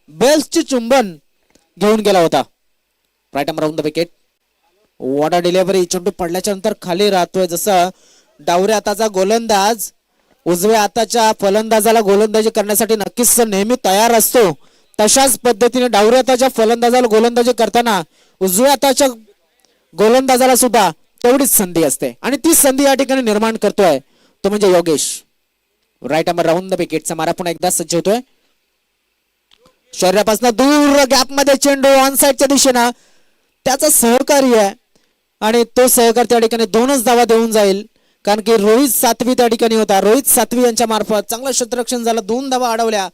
बेल्सची चुंबन घेऊन गेला होता. Right arm round the wicket. What a delivery. चेंडू पडल्याच्या नंतर खाली राहतोय. जसं डावऱ्या हाताचा गोलंदाज उजव्या हाताच्या फलंदाजाला गोलंदाजी करण्यासाठी नक्कीच नेहमी तयार असतो, तशाच पद्धतीने डावऱ्या हाताच्या फलंदाजाला गोलंदाजी करताना उजव्या हाताच्या गोलंदाजाला सुद्धा तेवढीच संधी असते आणि ती संधी या ठिकाणी निर्माण करतोय तो म्हणजे Yogesh. Right arm round the विकेटचा मारा पुन्हा एकदा सज्ज होतोय. शरीरापासून दूर गॅप मध्ये चेंडू ऑन साइडच्या दिशेनं त्याचा सहकारी आहे आणि तो सहकारी त्या ठिकाणी 2च धावा देऊन जाईल, कारण की रोहित सातवी त्या ठिकाणी होता. रोहित सातवी यांच्या मार्फत चांगलं क्षेत्ररक्षण झालं. 2 धावा अडवल्या,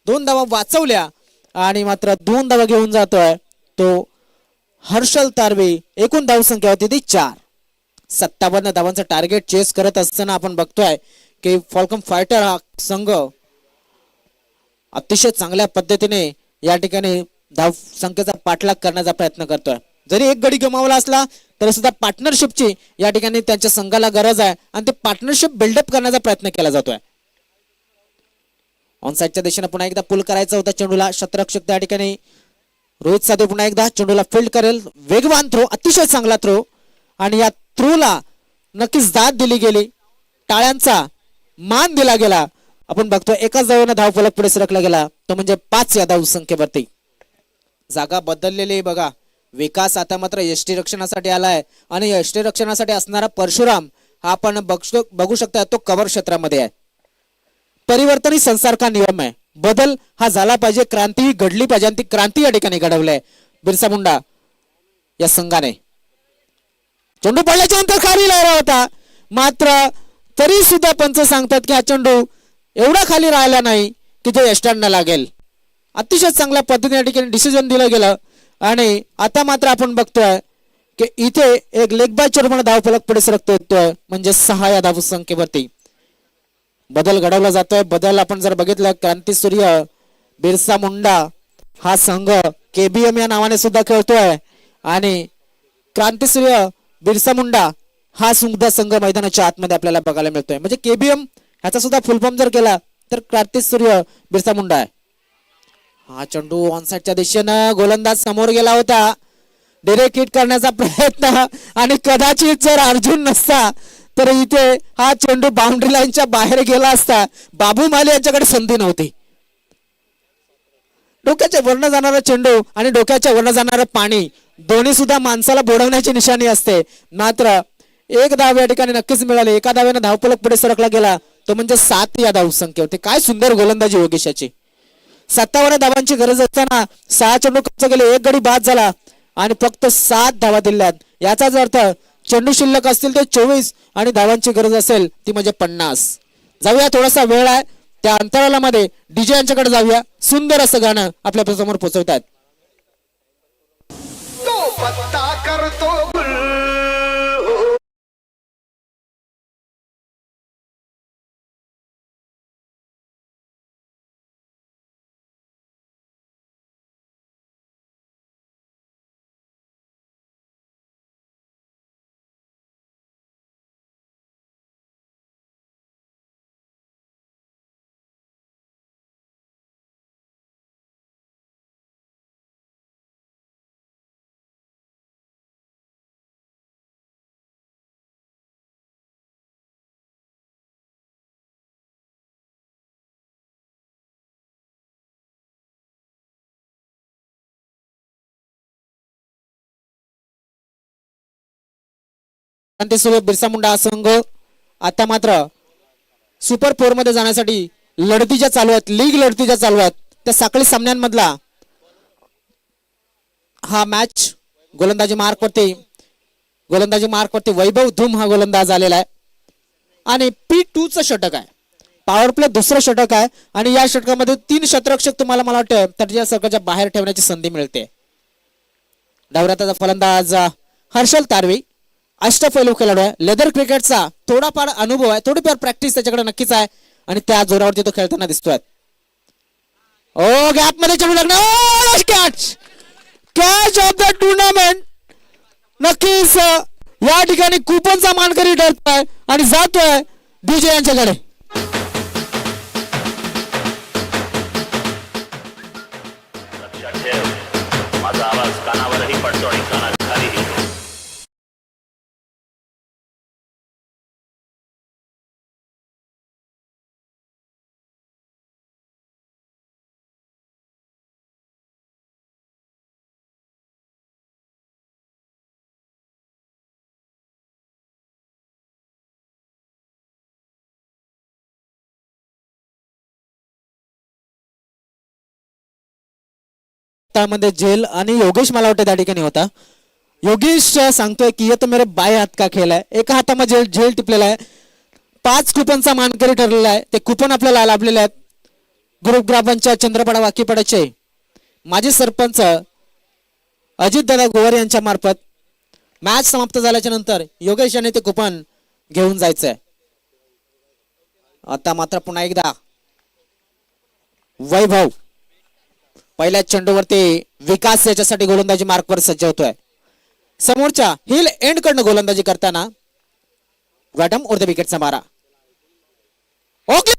2 धावा वाचवल्या आणि मात्र 2 धावा घेऊन जातोय तो हर्षल तारवी. एकूण धावसंख्या होती ती 4. 57 धावांचं टार्गेट चेस करत असताना आपण बघतोय की फॉल्कम फायटर हा संघ अतिशय चांगल्या पद्धतीने या ठिकाणी धाव संख्येचा पाठलाग करण्याचा प्रयत्न करतोय. जरी एक गडी गमावला असला तरी सुद्धा पार्टनरशिपची या ठिकाणी त्यांच्या संघाला गरज आहे आणि ते पार्टनरशिप बिल्डअप करण्याचा प्रयत्न केला जातोय. ऑन साइडच्या दिशेने पुन्हा एकदा पुल करायचा होता चेंडूला. क्षेत्ररक्षक त्या ठिकाणी रोहित साधू पुन्हा एकदा चेंडूला फील्ड करेल. वेगवान थ्रो, अतिशय चांगला थ्रो आणि या थ्रोला नक्कीच दाद दिली गेली, टाळ्यांचा मान दिला गेला. आपण बघतोय एकाच धावेने धाव फलक पुढे सरकला गेला तो म्हणजे 5 या धाव संख्येवरती. जागा बदललेली बघा. विकास आता मात्र यष्टी रक्षणासाठी आलाय आणि यष्टी रक्षणासाठी असणारा परशुराम हा आपण बघू शकता तो कव्हर क्षेत्रामध्ये आहे. परिवर्तन ही संसार का नियम आहे. बदल हा झाला पाहिजे, क्रांती ही घडली पाहिजे आणि ती क्रांती या ठिकाणी घडवलंय बिरसा मुंडा या संघाने. चेंडू पडल्याच्या नंतर खाली लावला होता, मात्र तरी सुद्धा पंच सांगतात की हा चेंडू एवढा खाली राहिला नाही की तो यष्टांना लागेल. अतिशय चांगल्या पद्धतीने या ठिकाणी डिसिजन दिलं गेलं. आणि आता मात्र आपण बघतोय की इथे एक लेग बाय चेंडू धावफलक पुढे सरकतो येतोय, म्हणजे 6 या धावसंख्येवरती बदल घडवला जातोय. बदल आपण जर बघितलं, क्रांतिसूर्य बिरसा मुंडा हा संघ केबीएम या नावाने सुद्धा खेळतोय आणि क्रांतिसूर्य बिरसा मुंडा हा सुद्धा संघ मैदानाच्या आतमध्ये आपल्याला बघायला मिळतोय. म्हणजे केबीएम ह्याचा सुद्धा फुल फॉर्म जर केला तर क्रांतिसूर्य बिरसा मुंडा आहे. हा चेंडू ऑनसाइडच्या दिशेनं गोलंदाज समोर गेला होता, डिरेक्ट हिट करण्याचा प्रयत्न, आणि कदाचित जर अर्जुन नसता तर इथे हा चेंडू बाउंड्री लाईनच्या बाहेर गेला असता. बाबू माले यांच्याकडे संधी नव्हती. डोक्याच्या वरनं जाणारा चेंडू आणि डोक्याच्या वरनं जाणारं पाणी दोन्ही सुद्धा माणसाला बुडवण्याची निशाणी असते. मात्र एक धाव या ठिकाणी नक्कीच मिळाली. एका धाव्यानं धावफलक पुढे सरकला गेला, तो म्हणजे 7 या धावसंख्येवरती. काय सुंदर गोलंदाजी योगेश याची. 57 धावांची गरज असताना 6 चेंडू खर्च केले, एक गडी बाद झाला आणि फक्त 7 धावा दिल्यात. याचाच अर्थ चेंडू शिल्लक असतील ते 24 आणि धावांची गरज असेल ती म्हणजे 50. जाऊया, थोडासा वेळ आहे, त्या अंतराळामध्ये डीजे यांच्याकडे जाऊया. सुंदर असं गाणं आपल्या समोर पोहोचवतात. तो पत्ता करतो गुल हो. क्रांतिसूर्य बिरसा मुंडा हा संघ आता मात्र सुपर 4 मध्ये जाण्यासाठी लढतीच्या चालू आहेत, लीग लढतीच्या चालू आहेत. त्या साखळी सामन्यांमधला हा मॅच गोलंदाजी मार्कवरती वैभव धूम हा गोलंदाज आलेला आहे आणि P2 चं षटक आहे. पॉवर प्ले दुसरं षटक आहे आणि या षटकामध्ये 3 क्षेत्ररक्षक तुम्हाला मला वाटतं त्याच्या सर्कलच्या बाहेर ठेवण्याची संधी मिळते. डावराताचा फलंदाज हर्षल तारवी अष्टपैलू खेळाडू आहे. लेदर क्रिकेटचा थोडाफार अनुभव आहे, थोडीफार प्रॅक्टिस त्याच्याकडे नक्कीच आहे आणि त्या जोरावरती तो खेळताना दिसतोय. ओ गॅप मध्ये चेंडू लागणार, कॅच ऑफ द टुर्नामेंट. नक्कीच या ठिकाणी कुपनचा मानकरी ठरतोय आणि जातोय डीजे यांच्याकडे. लक्षात ठेव, माझा आवाज कानावरही पडतो आणि कानाखालीही. मध्ये झेल आणि योगेश मला वाटतं त्या ठिकाणी होता. योगेश सांगतोय की ये तो मेरे बाय हात का खेळ आहे. एका हातामध्ये झेल टिपलेला आहे. 5 कुपनचा मानकरी ठरलेला आहे. ते कुपन आपल्याला लाभलेले आहेत. गुरुग्रामपंचायत चंद्रपाडा वाकीपाड्याचे माजी सरपंच अजितदादा गोवर यांच्या मार्फत मॅच समाप्त झाल्याच्या नंतर योगेश यांनी ते कुपन घेऊन जायचंय. आता मात्र पुन्हा एकदा वैभव पहिल्या चेंडूवरती विकास याच्यासाठी गोलंदाजी मार्कवर सज्ज होतोय. समोरच्या हिल एंड कडनं गोलंदाजी करताना वॅटम और द विकेटचा मारा. ओके,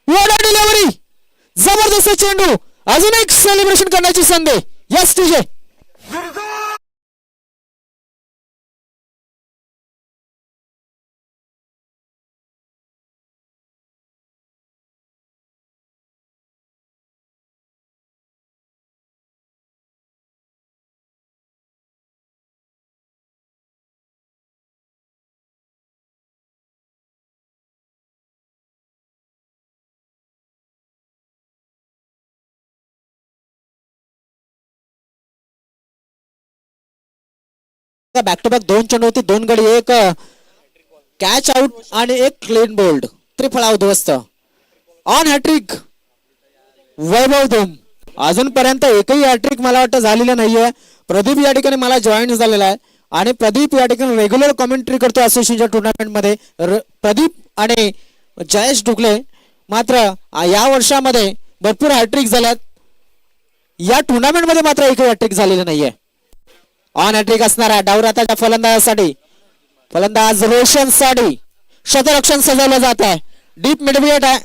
डिलिव्हरी, जबरदस्त चेंडू, अजून एक सेलिब्रेशन करण्याची संधी. Yes TJ. Back to back 2 चेंडू होते, 2 गडी, एक कॅच आउट आणि एक क्लीन बोल्ड, त्रिफळा उद्ध्वस्त. ऑन हॅट्रिक वैभव धूम. अजूनपर्यंत एकही हॅट्रिक मला वाटतं झालेलं नाहीये. प्रदीप या ठिकाणी मला जॉईन झालेला आहे आणि प्रदीप या ठिकाणी रेग्युलर कॉमेंट्री करतो असोसिएशनच्या टुर्नामेंटमध्ये. प्रदीप आणि जयेश ढुकले मात्र या वर्षामध्ये भरपूर हॅट्रिक झाल्यात. या टुर्नामेंटमध्ये मात्र एकही हॅट्रिक झालेलं नाहीये. ऑन हॅट्रिक असणारा डावराताच्या फलंदाजासाठी, फलंदाज रोशन साडी. शतरक्षण सजवलं जात आहे. डीप मिडविएट आहे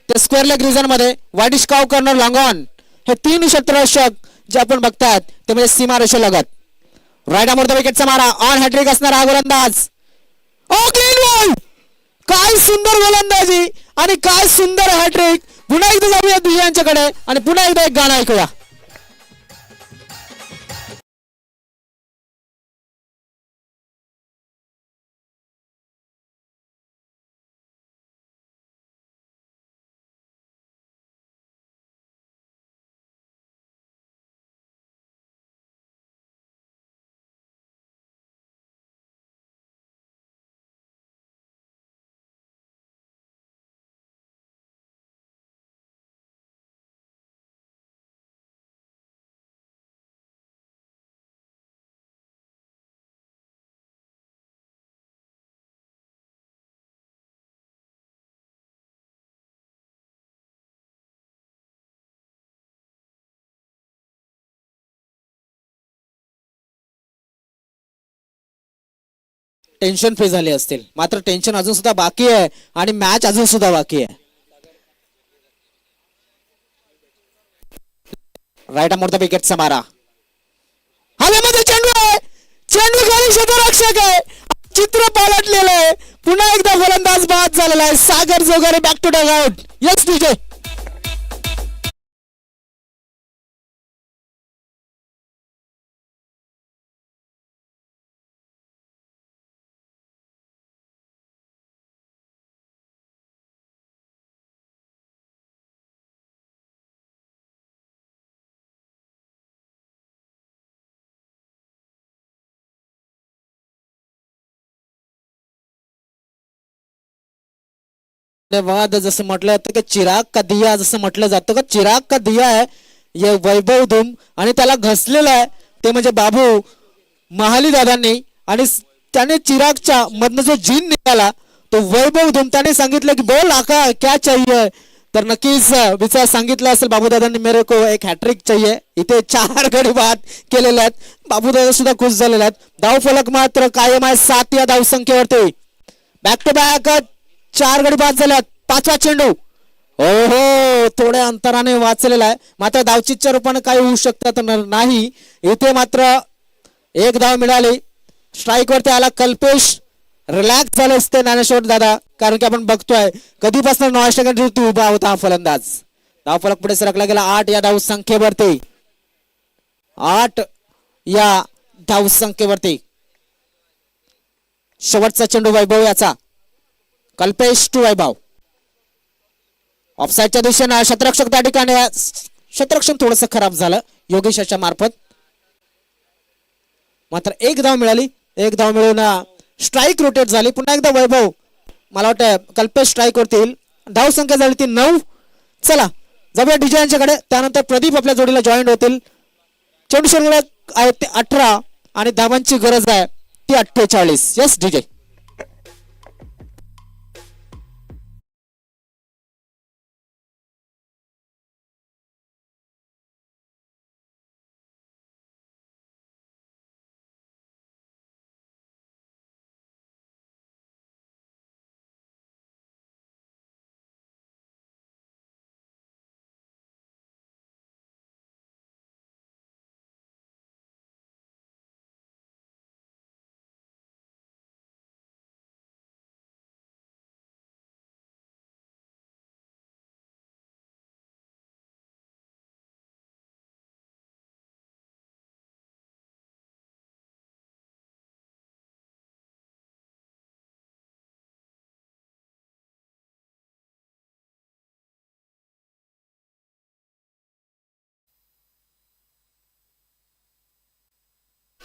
ते स्क्वेअर लेग रिजन मध्ये. वाईडिश काव कॉर्नर लॉंग ऑन. हे तीन क्षेत्ररक्षक जे आपण बघतात ते म्हणजे सीमा रेषेलगत. राईट मोर्चा विकेटचा मारा. ऑन हॅट्रिक असणारा हा गोलंदाज. ओ क्लीन बॉल. काय सुंदर गोलंदाजी आणि काय सुंदर हॅट्रिक. पुन्हा एकदा जाऊया दुसऱ्यांच्याकडे आणि पुन्हा एकदा एक गाणं ऐकूया. टेन्शन फ्री झाले असतील मात्र टेन्शन अजून सुद्धा बाकी आहे आणि मॅच अजून सुद्धा बाकी आहे. राईट मोर्चा विकेटचा मारा. हवेमध्ये चेंडू आहे. चेंडू खाली क्षेत्ररक्षक आहे. चित्र पालटलेलं आहे. पुन्हा एकदा फलंदाज बाद झालेला आहे. Sagar Jogare back to dugout. Yes Vijay. धन्यवाद. जसं म्हटलं जातं की चिराग का दिया, जसं म्हटलं जातं का चिराग का दिया आहे ये वैभव धूम आणि त्याला घसलेलं आहे ते म्हणजे बाबू महाली दादांनी आणि त्याने चिरागच्या मधनं जो जीन निघाला तो वैभव धूम. त्याने सांगितलं की बोल आका क्या चाहिए. तर नक्कीच विचार सांगितलं असेल बाबू दादांनी मेरे को एक हॅट्रिक चाहिए. इथे 4 गडी बाद केलेले आहेत. बाबू दादा सुद्धा खुश झालेले आहेत. धाव फलक मात्र कायम आहे 7 या धाव संख्येवरती. बॅक टू बॅक 4 गडी बाद झाल्यात. 5वा चेंडू हो थोड्या अंतराने वाचलेला आहे मात्र धावचीच्या रूपाने काही होऊ शकतात नाही. इथे मात्र एक धाव मिळाली. स्ट्राईक वरती आला कल्पेश. रिलॅक्स झाले असते ज्ञानेश्वर दादा कारण की आपण बघतोय कधीपासून 9 सेकंड उभा होता हा फलंदाज. धाव फलक पुढे सरकला गेला 8 या धाव संख्येवरती. 8 या धाव संख्येवरती. शेवटचा चेंडू वैभव याचा. कल्पेश टू वैभव. ऑफसाईडच्या दिशेने क्षेत्ररक्षक त्या ठिकाणी. क्षेत्ररक्षण थोडंसं खराब झालं योगेशाच्या मार्फत मात्र एक धाव मिळाली. एक धाव मिळून स्ट्राईक रोटेट झाली. पुन्हा एकदा वैभव मला वाटतं कल्पेश स्ट्राईक वरती येईल. धाव संख्या झाली ती 9. चला जाऊया डीजे यांच्याकडे. त्यानंतर प्रदीप आपल्या जोडीला जॉईन होतील. चेंडू शिल्लक आहे ते 18 आणि धावांची गरज आहे ती 48. Yes DJ.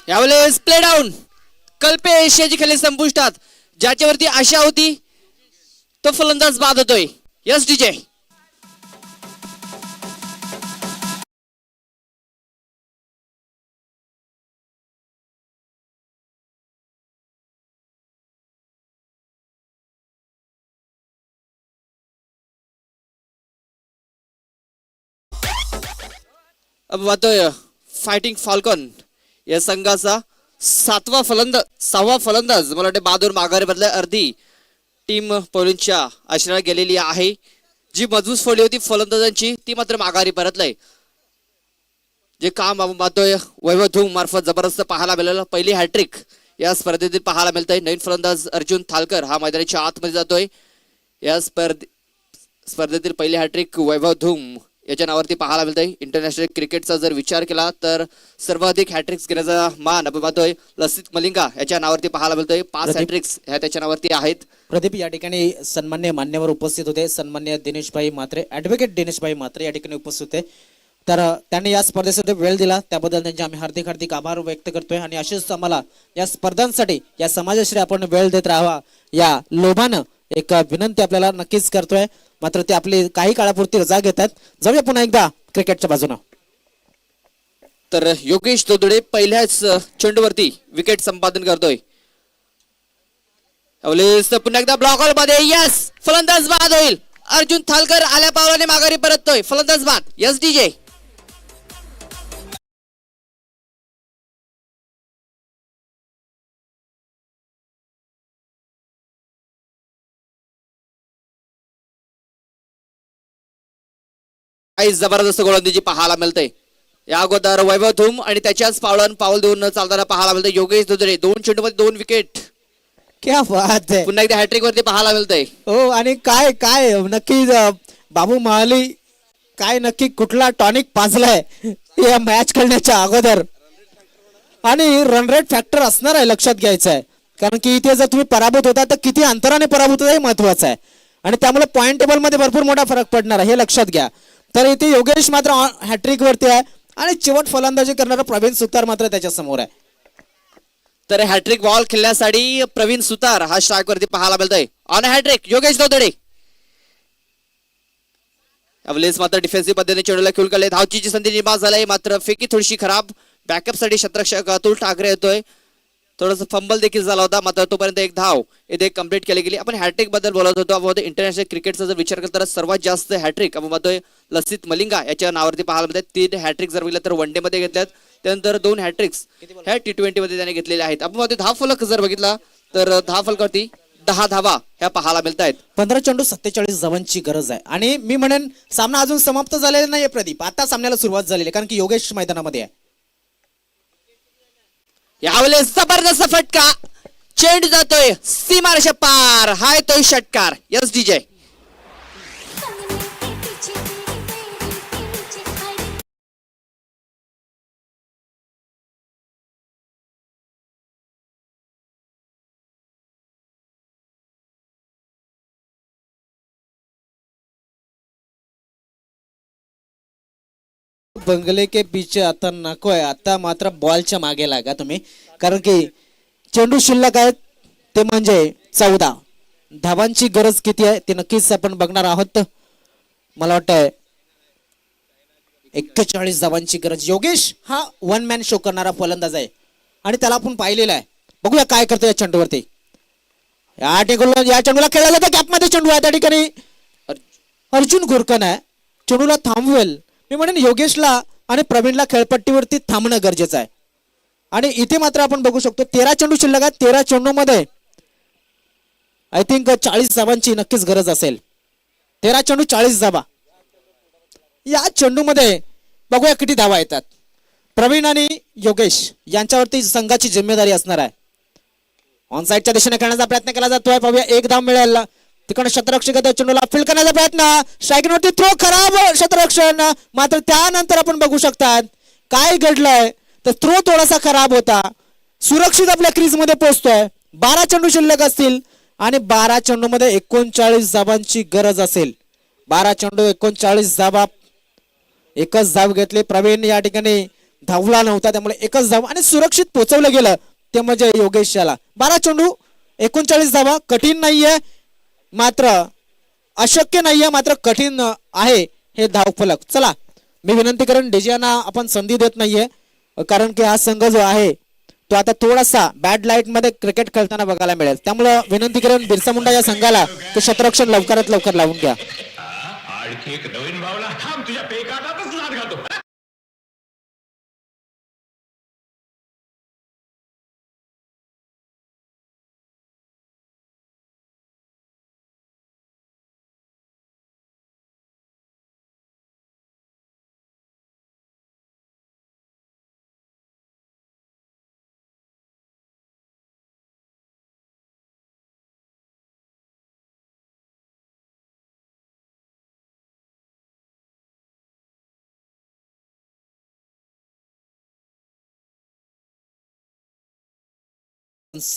यावेळेस प्ले डाऊन कल्पेश याची खेळी संपुष्टात. ज्याच्यावरती आशा होती तो फलंदाज बाद होतोय. Yes DJ. अब पाहतोय फायटिंग फाल्कॉन या संघाचा सहावा फलंदाज मला वाटते बहादूर माघारी बदल्या अर्धी टीम पोलिंगच्या आश्रयाला गेलेली आहे. जी मजबूत फळी होती फलंदाजांची ती मात्र माघारी परतलंय. जे काम आपण पाहतोय वैभव धूम मार्फत जबरदस्त पाहायला मिळालं. पहिली हॅट्रिक या स्पर्धेतील पाहायला मिळतंय. नवीन फलंदाज अर्जुन थालकर हा मैदानाच्या आतमध्ये जातोय. या स्पर्धेतील पहिली हॅट्रिक वैभव धूम याच्या नावावरती पाहायला मिळतंय. इंटरनॅशनल क्रिकेटचा जर विचार केला तर सर्वाधिक हॅट्रिक्स घेण्याचा मान आपण पाहतोय लसित मलिंगा याच्या नावावरती पाहायला मिळतोय. 5 हॅट्रिक्स ह्या त्याच्या नावावरती आहेत. प्रदीप, या ठिकाणी सन्मान्य मान्यवर उपस्थित होते. सन्मान्य दिनेशभाई म्हात्रे, ॲडव्होकेट दिनेशभाई म्हात्रे या ठिकाणी उपस्थित होते. तर त्यांनी या स्पर्धेसाठी वेळ दिला त्याबद्दल त्यांचे आम्ही हार्दिक हार्दिक आभार व्यक्त करतोय. आणि असेच आम्हाला या स्पर्धांसाठी या समाजाशी आपण वेळ देत राहावा या लोभानं एक विनंती आपल्याला नक्कीच करतोय. मात्र ते आपली काही काळापुरती रजा घेतात. जाऊया पुन्हा एकदा क्रिकेटच्या बाजूनं. तर योगेश दोदडे पहिल्याच चेंडूवरती विकेट संपादन करतोय. पुन्हा एकदा ब्लॉक हॉल मध्ये यस फलंदाज बाद होईल. अर्जुन थालकर आल्या पावलाने माघारी परततोय. फलंदाज बाद. Yes DJ. काही जबरदस्त गोलंदाजी पाहायला मिळते. या अगोदर वैभव धूम आणि त्याच्याच पावल देऊन चालताना पाहायला मिळते योगेश दोदडे. 2 चेंडूमध्ये 2 विकेट. क्या बात आहे. पुन्हा एकदा हॅट्रिक वरती पाहायला मिळतंय. हो, आणि काय काय नक्की बाबू महाली काय नक्की कुठला टॉनिक पाजलाय या मॅच खेळण्याच्या अगोदर. आणि रन रेट फॅक्टर असणार आहे, लक्षात घ्यायचं आहे. कारण की इथे जर तुम्ही पराभूत होता तर किती अंतराने पराभूत होता हे महत्वाचं आहे. आणि त्यामुळे पॉईंट टेबल मध्ये भरपूर मोठा फरक पडणार आहे हे लक्षात घ्या. तर इथे योगेश मात्र हॅट्रिक वरती आहे आणि चिवट फलंदाजी करणारा प्रवीण सुतार मात्र त्याच्या समोर आहे. तर हॅट्रिक बॉल खेळण्यासाठी प्रवीण सुतार हा स्ट्राईक वरती पाहायला मिळतोय. On hattrick Yogesh Dodade. अवलेस मात्र डिफेन्सिव्ह पद्धतीने चेंडूला खेळून काढले. धावचीची संधी निर्माण झाली मात्र फेकी थोडीशी खराब. बॅकअप साठी क्षेत्ररक्षक अतुल ठाकरे येतोय. थोडस फंबल देखील झाला होता मात्र तोपर्यंत एक धाव इथे कंप्लीट केली गेली. आपण हॅट्रिक बद्दल बोलत होतो. आपण इंटरनॅशनल क्रिकेटचा जर विचार केला तर सर्वात जास्त हॅट्रिक आपण म्हणतोय लसित मलिंगा याच्या नावावरती पाहायला मिळतात. 3 हॅट्रिक जर बघितलं तर वन डे मध्ये घेतल्यात. त्यानंतर 2 हॅट्रिक्स ह्या T20 मध्ये त्याने घेतलेल्या आहेत. आपण म्हणतोय 10 फलक जर बघितला तर 10 फलकावरती 10 धावा ह्या पाहायला मिळत आहेत. 15 चेंडू 47 धावांची गरज आहे. आणि मी म्हणेन सामना अजून समाप्त झालेला नाहीये प्रदीप. आता सामन्याला सुरुवात झालेली आहे कारण की योगेश मैदानामध्ये आहे. यावेळेस जबरदस्त फटका. चेंडू जातोय सीमारेषा पार. हा येतोय षटकार. Yes DJ. बंगले के पीछे आता नको आहे. आता मात्र बॉलच्या मागे लागा तुम्ही. कारण की चेंडू शिल्लक आहेत ते म्हणजे 14 धावांची गरज किती आहे ते नक्कीच आपण बघणार आहोत. मला वाटतंय 41 धावांची गरज. योगेश हा 1 मॅन शो करणारा फलंदाज आहे आणि त्याला आपण पाहिलेला आहे. बघूया काय करतो या चेंडूवरती. या चेंडूला खेळला जातं. गॅपमध्ये चेंडू आहे त्या ठिकाणी अर्जुन गुरकन आहे. चेंडूला थांबवेल. मी म्हणेन योगेशला आणि प्रवीणला खेळपट्टीवरती थांबणं गरजेचं आहे. आणि इथे मात्र आपण बघू शकतो 13 चेंडू शिल्लक आहेत. 13 चेंडू मध्ये आय थिंक 40 धावांची नक्कीच गरज असेल. 13 चेंडू 40 धावा. या चेंडू मध्ये बघूया किती धावा येतात. प्रवीण आणि योगेश यांच्यावरती संघाची जिम्मेदारी असणार आहे. ऑन साईडच्या दिशेने खेळण्याचा प्रयत्न केला जातोय. पाहूया 1 धाव मिळेल. तिकडे क्षेत्ररक्षक चेंडूला फील्ड करण्याचा प्रयत्न. स्ट्रायकिंगवरती थ्रो खराब क्षेत्ररक्षण. मात्र त्यानंतर आपण बघू शकतात काय घडलंय तर थ्रो थोडासा खराब होता. सुरक्षित आपल्या क्रीज मध्ये पोहोचतोय. 12 चेंडू शिल्लक असतील आणि 12 चेंडू मध्ये 39 धावांची गरज असेल. 12 चेंडू 39 धावा. एकच धाव घेतली. प्रवीण या ठिकाणी धावला नव्हता त्यामुळे एकच धाव आणि सुरक्षित पोहोचवलं गेलं ते म्हणजे योगेश याला. 12 चेंडू 39 धावा कठीण नाहीये, मात्र अशक्य नाहीये, मात्र कठीण आहे हे धावफलक. चला मी विनंती करेन डीजेना आपण संधी देत नाहीये, कारण की हा संघ जो आहे तो आता थोडासा बॅड लाईट मध्ये क्रिकेट खेळताना बघायला मिळेल. त्यामुळे विनंती करेन बिरसा मुंडा या संघाला ते क्षेत्ररक्षण लवकरात लवकर लावून घ्या. आणखी एक नवीन भावना थांब तुझ्या पेकाटातच लाट घालतो.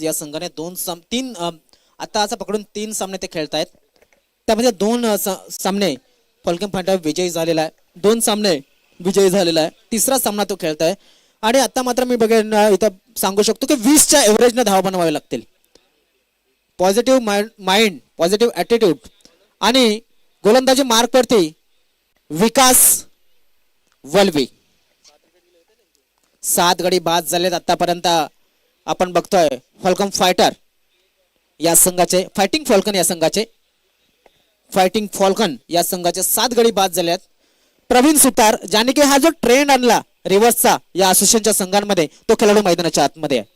या संघाने आताचा पकडून 3 सामने ते खेळतायत. त्यामध्ये 2 सामने फॉल्कन फायटर विजयी झालेला आहे, 2 सामने विजयी झालेला आहे, 3रा सामना तो खेळताय. आणि आता मात्र मी बघेन इथं सांगू शकतो की 20च्या एव्हरेजने धावा बनवावे लागतील. पॉझिटिव्ह माइंड, पॉझिटिव्ह ॲटिट्यूड आणि गोलंदाजी मार्कवरती विकास वलवी. 7 गडी बाद झालेत आतापर्यंत. आपण बघतोय फॉल्कन फायटर या संघाचे, फायटिंग फॉल्कन या संघाचे 7 गडी बाद झाले आहेत. प्रवीण सुतार ज्याने की हा जो ट्रेंड आणला रिव्हर्सचा या असोसिएशनच्या संघांमध्ये, तो खेळाडू मैदानाच्या आतमध्ये आहे.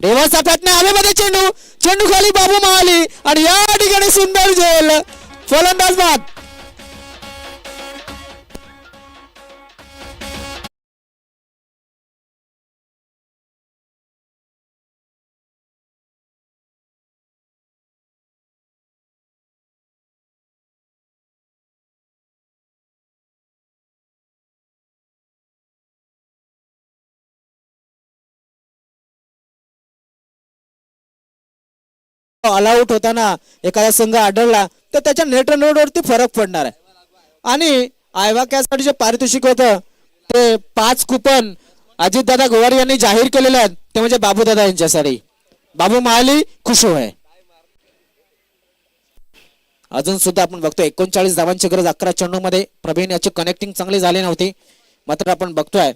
रिव्हर्सचा प्रयत्न हवेमध्ये, चेंडू खाली बाबू महाली आणि या ठिकाणी सुंदर झेल, फलंदाज बाद. ऑल आउट होताना एखादा संघ आढळला तर त्याच्या नेट रन वरती फरक पडणार आहे. आणि आयवाक्यासाठी जे पारितोषिक होतं ते 5 कुपन अजितदादा गोवारी यांनी जाहीर केलेले आहेत, ते म्हणजे बाबूदादा यांच्यासाठी. बाबू महाली खुश आहे. अजून सुद्धा आपण बघतोय 39 धावांची गरज 11 चेंडू मध्ये. प्रवीण याची कनेक्टिंग चांगली झाली नव्हती, मात्र आपण बघतोय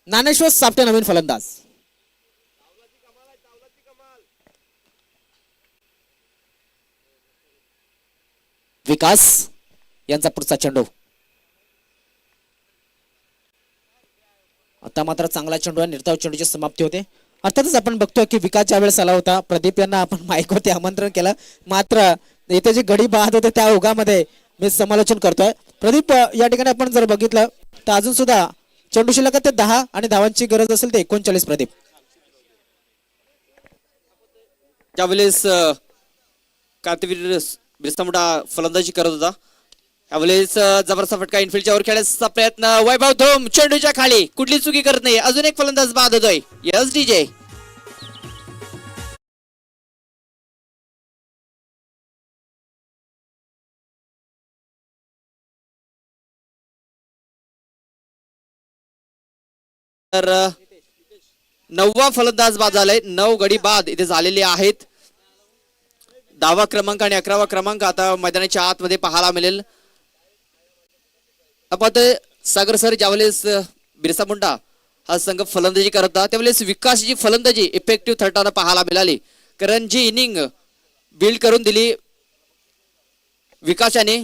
ज्ञानेश्वर सापटे नवीन फलंदाज. विकास यांचा पुढचा चेंडू. आता मात्र चांगला चेंडू आहे, निर्धाव चेंडूची समाप्ती होते. अर्थातच आपण बघतोय की विकास ज्या वेळेस आला होता, प्रदीप यांना आपण माईकवरती आमंत्रण केलं, मात्र इथे जे गडी बाद होते त्या ओघामध्ये मी समालोचन करतोय. प्रदीप या ठिकाणी आपण जर बघितलं तर अजून सुद्धा चेंडू शिल्लक ते 10 आणि धावांची गरज असेल ते 39. प्रदीप त्यावेळेस कार्तिवीर बिरसा मुंडा फलंदाजी करत होता. यावेळेस जबरदस्त फटका इनफिल्डच्या वर खेळण्याचा प्रयत्न, वैभव धोम चेंडूच्या खाली, कुठली चुकी करत नाही. अजून एक फलंदाज बाद होतोय. Yes DJ. तर 9वा फलंदाज बाद झालाय. 9 गडी बाद इथे झालेले आहेत. 10वा क्रमांक आणि 11वा क्रमांक आता मैदानाच्या आतमध्ये पाहायला मिळेल. आपण सागर सर ज्यावेळेस बिरसा मुंडा हा संघ फलंदाजी करत होता त्यावेळेस विकासची फलंदाजी इफेक्टिव्ह ठरताना पाहायला मिळाली, कारण जी इनिंग बिल्ड करून दिली विकासाने.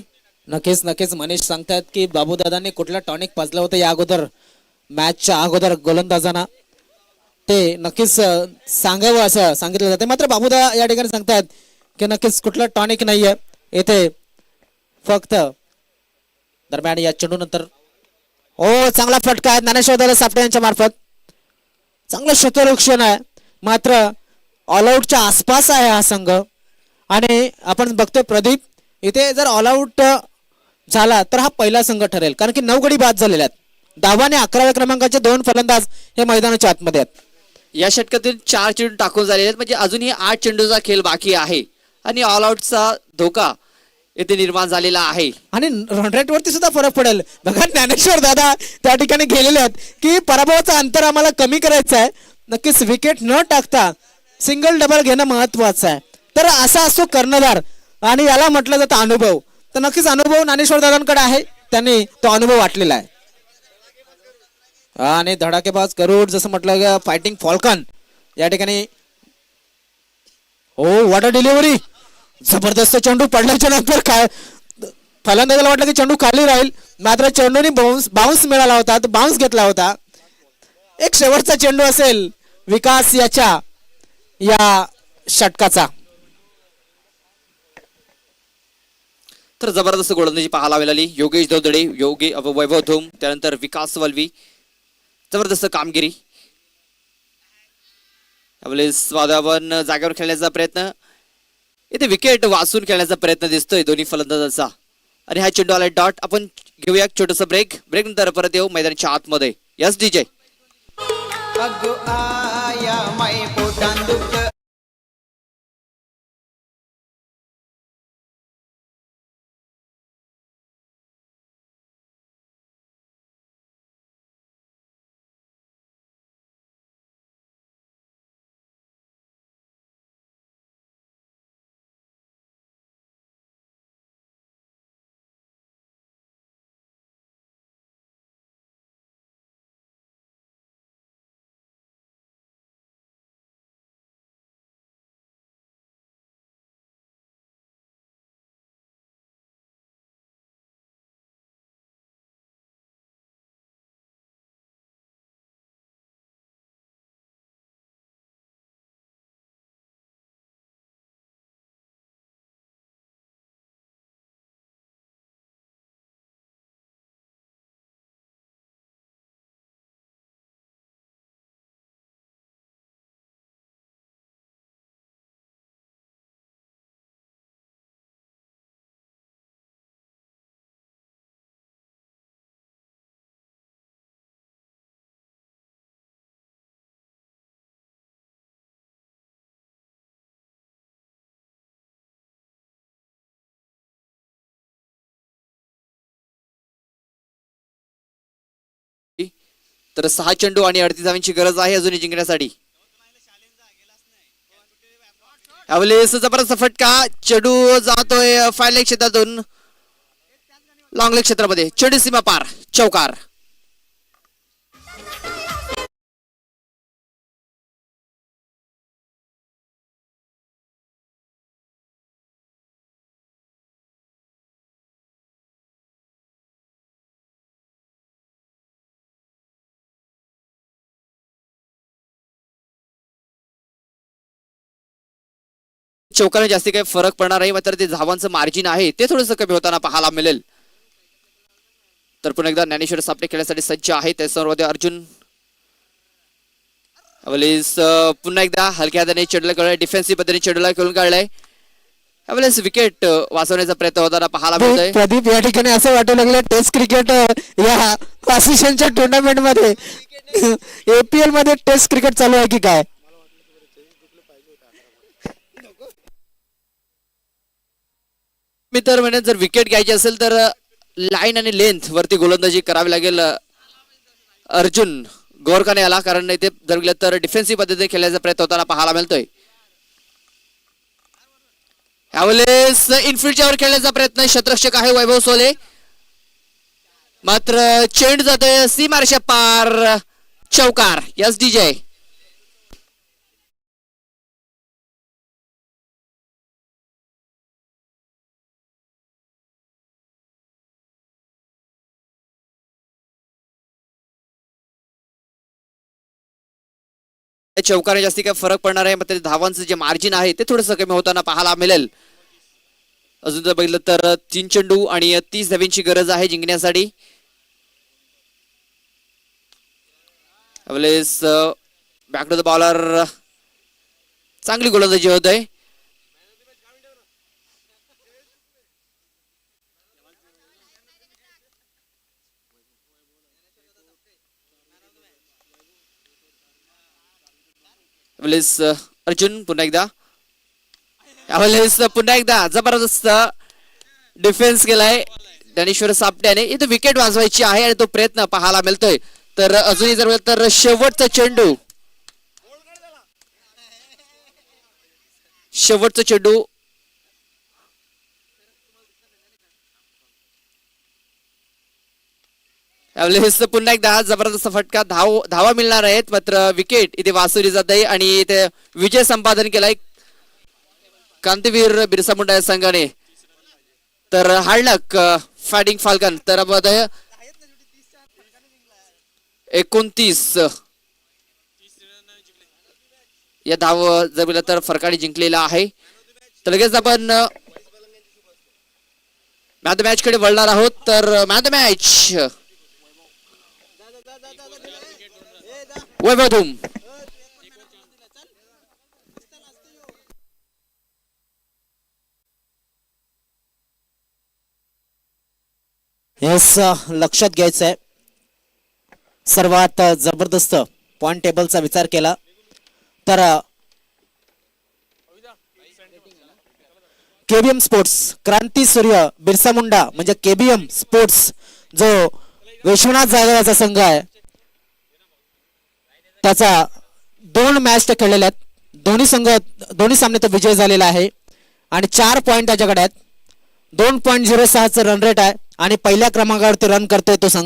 नक्कीच मनीष सांगतात की बाबूदादांनी कुठला टॉनिक पाजलं होतं या अगोदर, मॅचच्या अगोदर गोलंदाजांना, ते नक्कीच सांगावं असं सांगितलं जाते. मात्र बाबूदादा या ठिकाणी सांगतात की नक्कीच कुठलं टॉनिक नाहीये येथे, फक्त दरम्यान या चेंडू नंतर चांगला फटका आहे ज्ञानेश्वर सापटे यांच्या मार्फत. चांगलं क्षेत्ररक्षण आहे, मात्र ऑल आउटच्या आसपास आहे हा संघ. आणि आपण बघतोय प्रदीप इथे जर ऑल आउट झाला तर हा पहिला संघ ठरेल, कारण की 9 गडी बाद झालेले आहेत. 10वा आणि 11व्या क्रमांकाचे 2 फलंदाज हे मैदानाच्या आतमध्ये आहेत. या षटकातील 4 चेंडू टाकून झालेले आहेत, म्हणजे अजूनही 8 चेंडूचा खेळ बाकी आहे आणि ऑल आउटचा धोका येथे निर्माण झालेला आहे. आणि रन रेट वरती सुद्धा फरक पडेल. बघा ज्ञानेश्वर दादा त्या ठिकाणी गेलेले आहेत की पराभवाचं अंतर आम्हाला कमी करायचं आहे, नक्कीच विकेट न टाकता सिंगल डबल घेणं महत्वाचं आहे. तर असा असतो कर्णधार आणि याला म्हटलं जातं अनुभव. तर नक्कीच अनुभव ज्ञानेश्वर दादांकडे आहे, त्यांनी तो अनुभव वाटलेला आहे. आणि धडाकेबाज गरुड जसं म्हटलं ग फायटिंग फॉल्कन या ठिकाणी. हो व्हॉट अ डिलिव्हरी, जबरदस्त चेंडू पडल्याच्या नंतर काय फलंदाजाला वाटलं की चेंडू खाली राहील, मात्र चेंडूने बाउन्स मिळाला होता, तो बाउन्स घेतला होता. एक शेवटचा चेंडू असेल विकास याच्या या षटकाचा. तर जबरदस्त गोलंदाजी पाहायला मिळाली. योगेश दौदडे, वैभव धूम, त्यानंतर विकास वल्वी, जबरदस्त कामगिरी. वादावन जागेवर खेळण्याचा प्रयत्न, इथे विकेट वाचून खेळण्याचा प्रयत्न दिसतोय दोन्ही फलंदाजांचा. आणि हा चेंडू आलाय डॉट. आपण घेऊया छोटस ब्रेक नंतर परत येऊ मैदानाच्या आतमध्ये. Yes DJ. अगो आया माई पोटान दुखत तर 6 चेंडू आणि 38 धावांची गरज आहे अजूनही जिंकण्यासाठी. यावेळेस जबरदस्त फटका, चेंडू जातोय फायर लेग क्षेत्रातून लॉंग लेग क्षेत्रामध्ये. चेंडू सीमा पार, चौकार. चौकाने जास्ती काही फरक पडणार नाही, मात्र ते धावांचं मार्जिन आहे ते थोडंसं कमी होताना पाहायला मिळेल. तर पुन्हा एकदा ज्ञानेश्वर सापटे खेळण्यासाठी सज्ज आहे. त्याच्यासमोर अर्जुन. पुन्हा एकदा हलक्या हाताने चेंडूला कळलंय, डिफेन्सिव्ह पद्धतीने चेंडूला खेळून काढलाय. यावेळेस विकेट वाचवण्याचा प्रयत्न होताना पाहायला मिळतोय. प्रदीप या ठिकाणी असं वाटू लागलं टेस्ट क्रिकेट या असोसिएशनच्या टुर्नामेंट मध्ये APL मध्ये टेस्ट क्रिकेट चालू आहे की काय. मी तर म्हणेन जर विकेट घ्यायची असेल तर लाईन आणि लेंथ वरती गोलंदाजी करावी लागेल अर्जुन गोरखाने याला, कारण इथे जर गेलं तर डिफेन्सिव्ह पद्धतीने खेळण्याचा प्रयत्न होताना पाहायला मिळतोय. यावेळेस इनफिल्डच्या वर खेळण्याचा प्रयत्न, क्षेत्ररक्षक आहे वैभव सोले, मात्र चेंडू जातोय सीमारेषा पार, चौकार. Yes DJ. चौकाने जास्ती काय फरक पडणार आहे, मात्र धावांचं जे मार्जिन आहे ते थोडंसं कमी होताना पाहायला मिळेल. अजून जर बघितलं तर 3 चेंडू आणि 30 धावांची गरज आहे जिंकण्यासाठी. बॅक टू द बॉलर, चांगली गोलंदाजी होत आहे. अर्जुन पुन्हा एकदा. यावेळेस पुन्हा एकदा जबरदस्त डिफेन्स केलाय ज्ञानेश्वर सापट्याने. इथे विकेट वाजवायची आहे आणि तो प्रयत्न पाहायला मिळतोय. तर अजूनही जर तर शेवटचा चेंडू शेवटचा चेंडू यावेळेस पुन्हा एकदा जबरदस्त फटका धावा मिळणार आहेत मात्र विकेट इथे वासुली जात आहे आणि इथे विजय संपादन केलाय क्रांतीवीर बिरसा मुंडा या संघाने. तर हार्डलक फायटिंग फाल्कन तर 29 या धाव जर तर फरकाने जिंकलेला आहे. तर लगेच आपण मॅच कडे वळणार आहोत. तर मॅच वैभव धूम हेच लक्षात घ्यायचं आहे. सर्वात जबरदस्त पॉइंट टेबलचा विचार केला तर केबीएम स्पोर्ट्स क्रांती सूर्य बिरसा मुंडा म्हणजे केबीएम स्पोर्ट्स जो विश्वनाथ जाधवाचा संघ आहे त्याचा 2 मॅच खेळलेल्या आहेत. दोन्ही सामने तो विजय झालेला आहे आणि 4 पॉइंट त्याच्याकडे आहेत. 2.06 रन रेट आहे आणि पहिल्या क्रमांकावरती रन करतोय तो संघ.